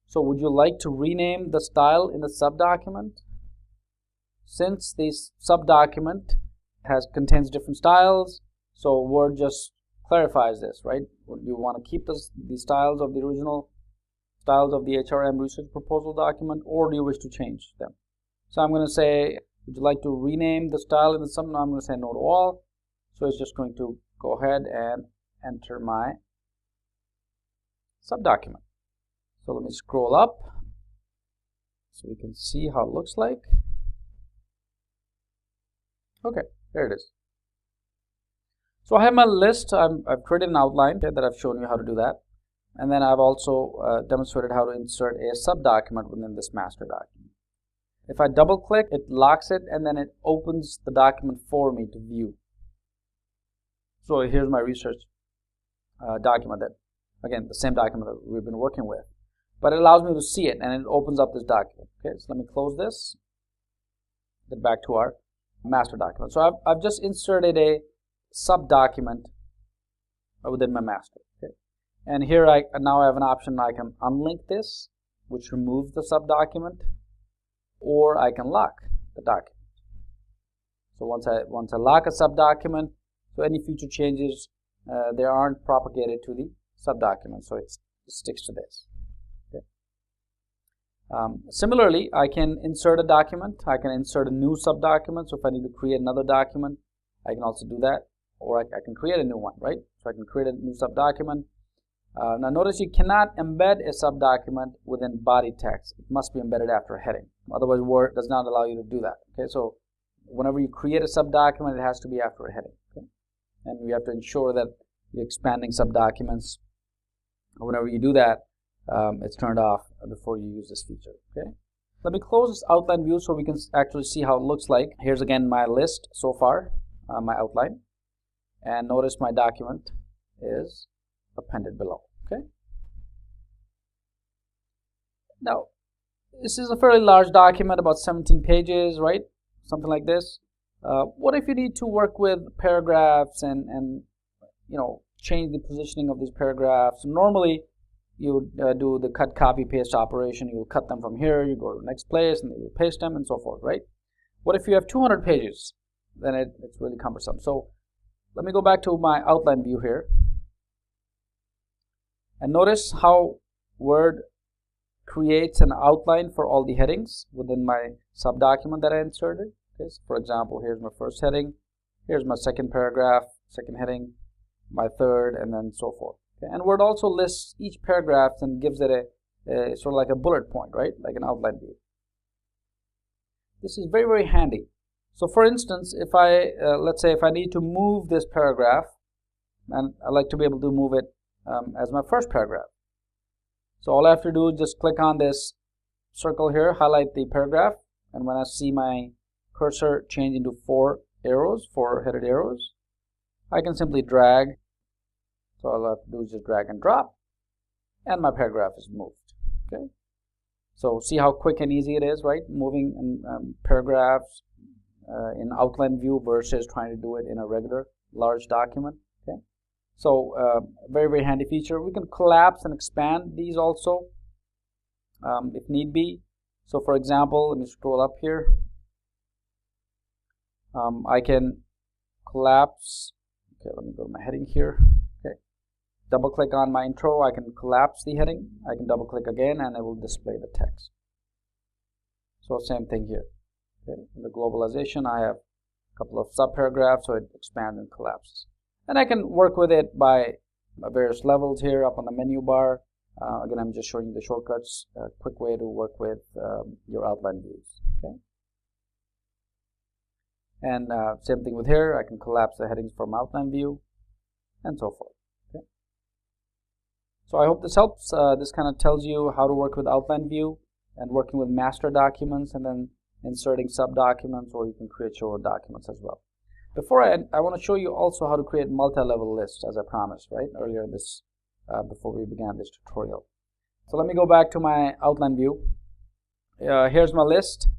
So would you like to rename the style in the sub-document? Since this sub-document contains different styles, so Word just clarifies this, right? You want to keep the styles of the original styles of the HRM Research Proposal document, or do you wish to change them? So I'm going to say, would you like to rename the style in the sub? I'm going to say no to all. So it's just going to go ahead and enter my sub-document. So let me scroll up so we can see how it looks like. Okay, there it is. So I have my list. I've created an outline that I've shown you how to do that. And then I've also demonstrated how to insert a sub-document within this master document. If I double click, it locks it and then it opens the document for me to view. So here's my research document, that again, the same document that we've been working with. But it allows me to see it and it opens up this document. Okay, so let me close this, get back to our master document. So I've just inserted a sub document within my master. Okay, and here now I have an option. I can unlink this, which removes the sub document, or I can lock the document. So once I lock a sub document, so any future changes they aren't propagated to the sub document, so it sticks to this. Okay. Similarly, I can insert a document. I can insert a new sub document. So if I need to create another document, I can also do that, or I can create a new one, right? So I can create a new sub document. Now notice you cannot embed a sub document within body text. It must be embedded after a heading. Otherwise, Word does not allow you to do that. Okay, so whenever you create a sub document, it has to be after a heading. Okay? And we have to ensure that you're expanding sub documents. Whenever you do that, it's turned off before you use this feature. Okay. Let me close this outline view so we can actually see how it looks like. Here's again my list so far, my outline, and notice my document is appended below. Okay. Now, this is a fairly large document, about 17 pages, right? Something like this. What if you need to work with paragraphs and change the positioning of these paragraphs? Normally, you do the cut, copy, paste operation. You will cut them from here. You go to the next place, and then you paste them, and so forth, right? What if you have 200 pages? Then it's really cumbersome. So let me go back to my outline view here, and notice how Word creates an outline for all the headings within my sub document that I inserted. Okay, so for example, here's my first heading, here's my second paragraph, second heading, my third, and then so forth. Okay, and Word also lists each paragraph and gives it a sort of like a bullet point, right? Like an outline view. This is very, very handy. So for instance, if I let's say if I need to move this paragraph, and I like to be able to move it as my first paragraph. So all I have to do is just click on this circle here, highlight the paragraph, and when I see my cursor change into four headed arrows, I can simply drag. So all I have to do is just drag and drop, and my paragraph is moved. Okay. So see how quick and easy it is, right? Moving paragraphs in outline view versus trying to do it in a regular large document. Okay. So very, very handy feature. We can collapse and expand these also if need be. So for example, let me scroll up here. I can collapse. Okay, let me go to my heading here. Okay, double click on my intro. I can collapse the heading. I can double click again, and it will display the text. So same thing here. Okay, in the globalization, I have a couple of sub paragraphs, so it expands and collapses. And I can work with it by various levels here up on the menu bar. Again, I'm just showing you the shortcuts, a quick way to work with your outline views. Okay. And same thing with here. I can collapse the headings from outline view, and so forth. Okay. So I hope this helps. This kind of tells you how to work with outline view and working with master documents, and then inserting sub documents, or you can create your own documents as well. Before I end, I want to show you also how to create multi-level lists, as I promised, right, earlier in this, before we began this tutorial. So let me go back to my outline view. Here's my list.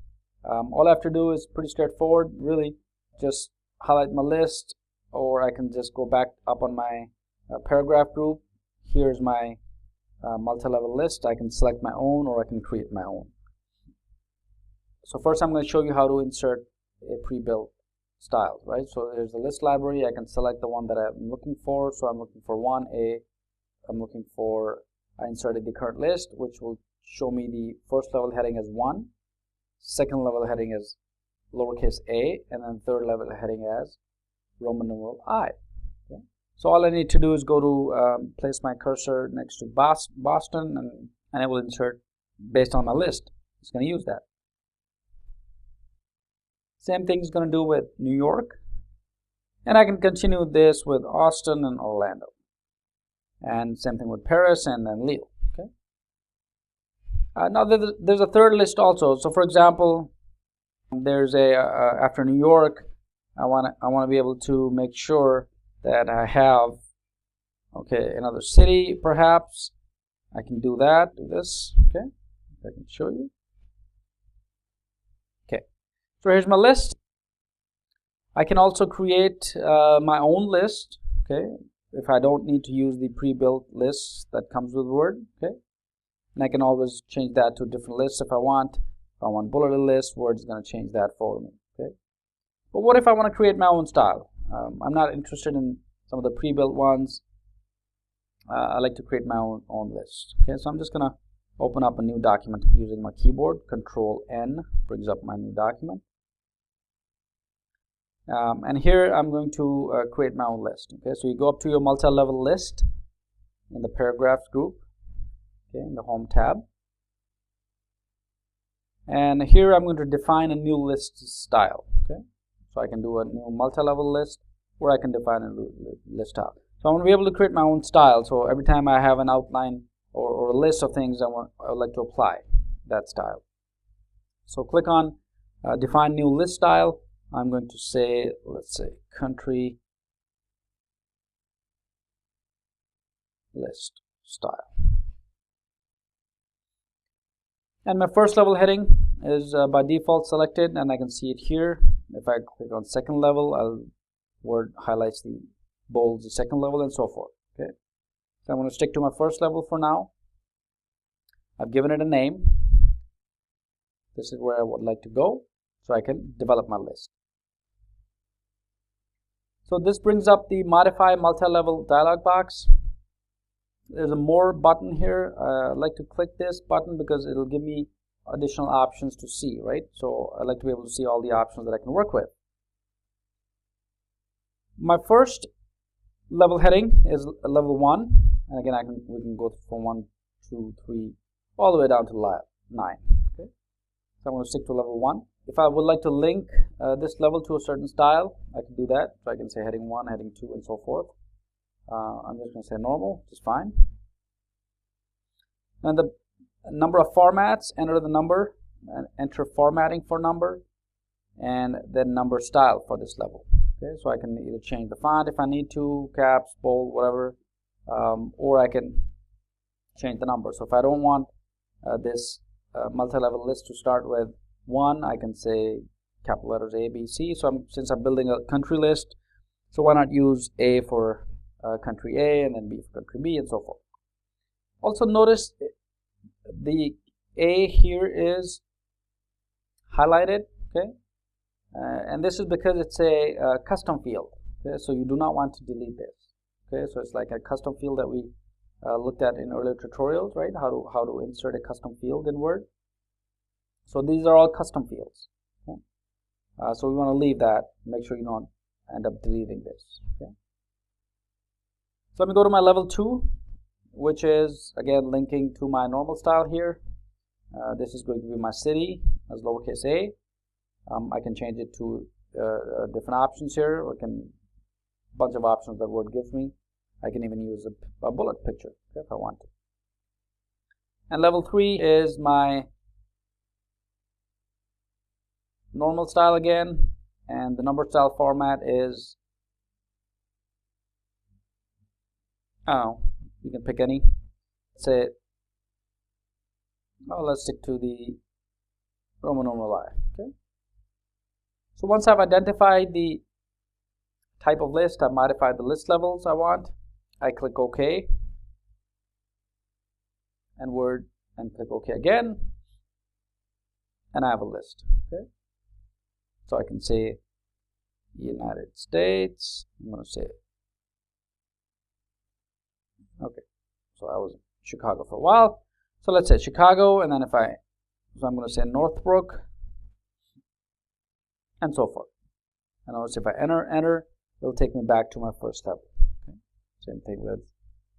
All I have to do is pretty straightforward, really, just highlight my list, or I can just go back up on my paragraph group. Here's my multi-level list. I can select my own, or I can create my own. So first I'm going to show you how to insert a pre-built style, right? So there's a list library. I can select the one that I'm looking for. So I'm looking for 1A. I'm looking for, I inserted the current list, which will show me the first level heading as 1, second level heading as lowercase a, and then third level heading as Roman numeral I. Okay. So all I need to do is go to place my cursor next to Boston, and it will insert based on my list. It's going to use that. Same thing is going to do with New York, and I can continue this with Austin and Orlando, and same thing with Paris and then Lille. Okay. Now there's a third list also. So for example, there's a after New York, I want to be able to make sure that I have another city perhaps. I can do that. Do this. Okay, I can show you. So here's my list. I can also create my own list, okay, if I don't need to use the pre-built list that comes with Word, okay. And I can always change that to a different list if I want. If I want bulleted list, Word is going to change that for me, okay. But what if I want to create my own style? I'm not interested in some of the pre-built ones. I like to create my own list, okay. So I'm just going to open up a new document using my keyboard. Control N brings up my new document. And here I'm going to create my own list. Okay, so you go up to your multi-level list in the paragraphs group, okay, in the home tab. And here I'm going to define a new list style. Okay, so I can do a new multi-level list, or I can define a new list style. So I want to be able to create my own style. So every time I have an outline or a list of things I would like to apply that style. So click on define new list style. I'm going to say, let's say, country list style. And my first level heading is by default selected, and I can see it here. If I click on second level, Word highlights the bolds the second level and so forth. Okay, so I'm going to stick to my first level for now. I've given it a name. This is where I would like to go, so I can develop my list. So this brings up the modify multi-level dialog box. There's a more button here. I'd like to click this button because it'll give me additional options to see, right? So I like to be able to see all the options that I can work with. My first level heading is level 1, and again we can go from 1, 2, 3 all the way down to 9. Okay, so I'm going to stick to level 1. If I would like to link this level to a certain style, I can do that. So I can say heading 1, heading 2, and so forth. I'm just going to say normal, which is fine. And the number of formats, enter the number, and enter formatting for number, and then number style for this level. Okay, so I can either change the font if I need to, caps, bold, whatever, or I can change the number. So if I don't want this multi-level list to start with 1, I can say capital letters A, B, C. So since I'm building a country list, so why not use A for country A, and then B for country B, and so forth. Also notice the A here is highlighted, okay, and this is because it's a custom field. Okay, so you do not want to delete this. Okay, so it's like a custom field that we looked at in earlier tutorials, right? How to insert a custom field in Word. So these are all custom fields. Okay? So we want to leave that. Make sure you don't end up deleting this. Okay? So let me go to my level 2, which is again linking to my normal style here. This is going to be my city as lowercase a. I can change it to different options here, or bunch of options that Word gives me. I can even use a bullet picture if I want to. And level 3 is my normal style again, and the number style format is, you can pick any. Say, let's stick to the Roman numeral I. Okay. So once I've identified the type of list, I've modified the list levels I want. I click OK, and Word, and click OK again, and I have a list. Okay. So I can say United States. I'm going to say, okay, so I was in Chicago for a while. So let's say Chicago, and then so I'm going to say Northbrook, and so forth. And notice if I enter, it'll take me back to my first level. Okay. Same thing with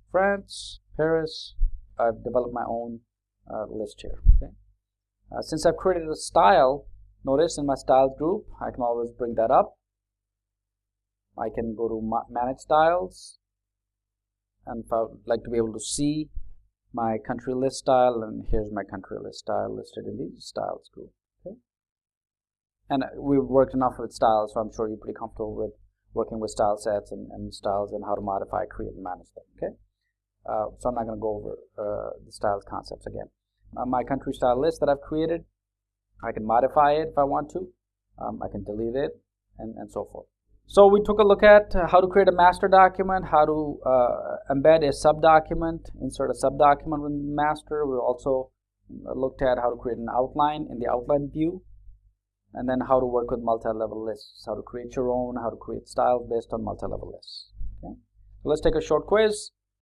France, Paris. I've developed my own list here. Okay. Since I've created a style, notice in my styles group, I can always bring that up. I can go to manage styles, and if I would like to be able to see my country list style, and here's my country list style listed in the styles group. Okay. And we've worked enough with styles, so I'm sure you're pretty comfortable with working with style sets and styles and how to modify, create, and manage them. Okay. So I'm not going to go over the styles concepts again. My country style list that I've created, I can modify it if I want to. I can delete it, and so forth. So we took a look at how to create a master document, how to embed a subdocument, insert a subdocument within the master. We also looked at how to create an outline in the outline view, and then how to work with multi-level lists, how to create your own, how to create styles based on multi-level lists. Okay. So let's take a short quiz.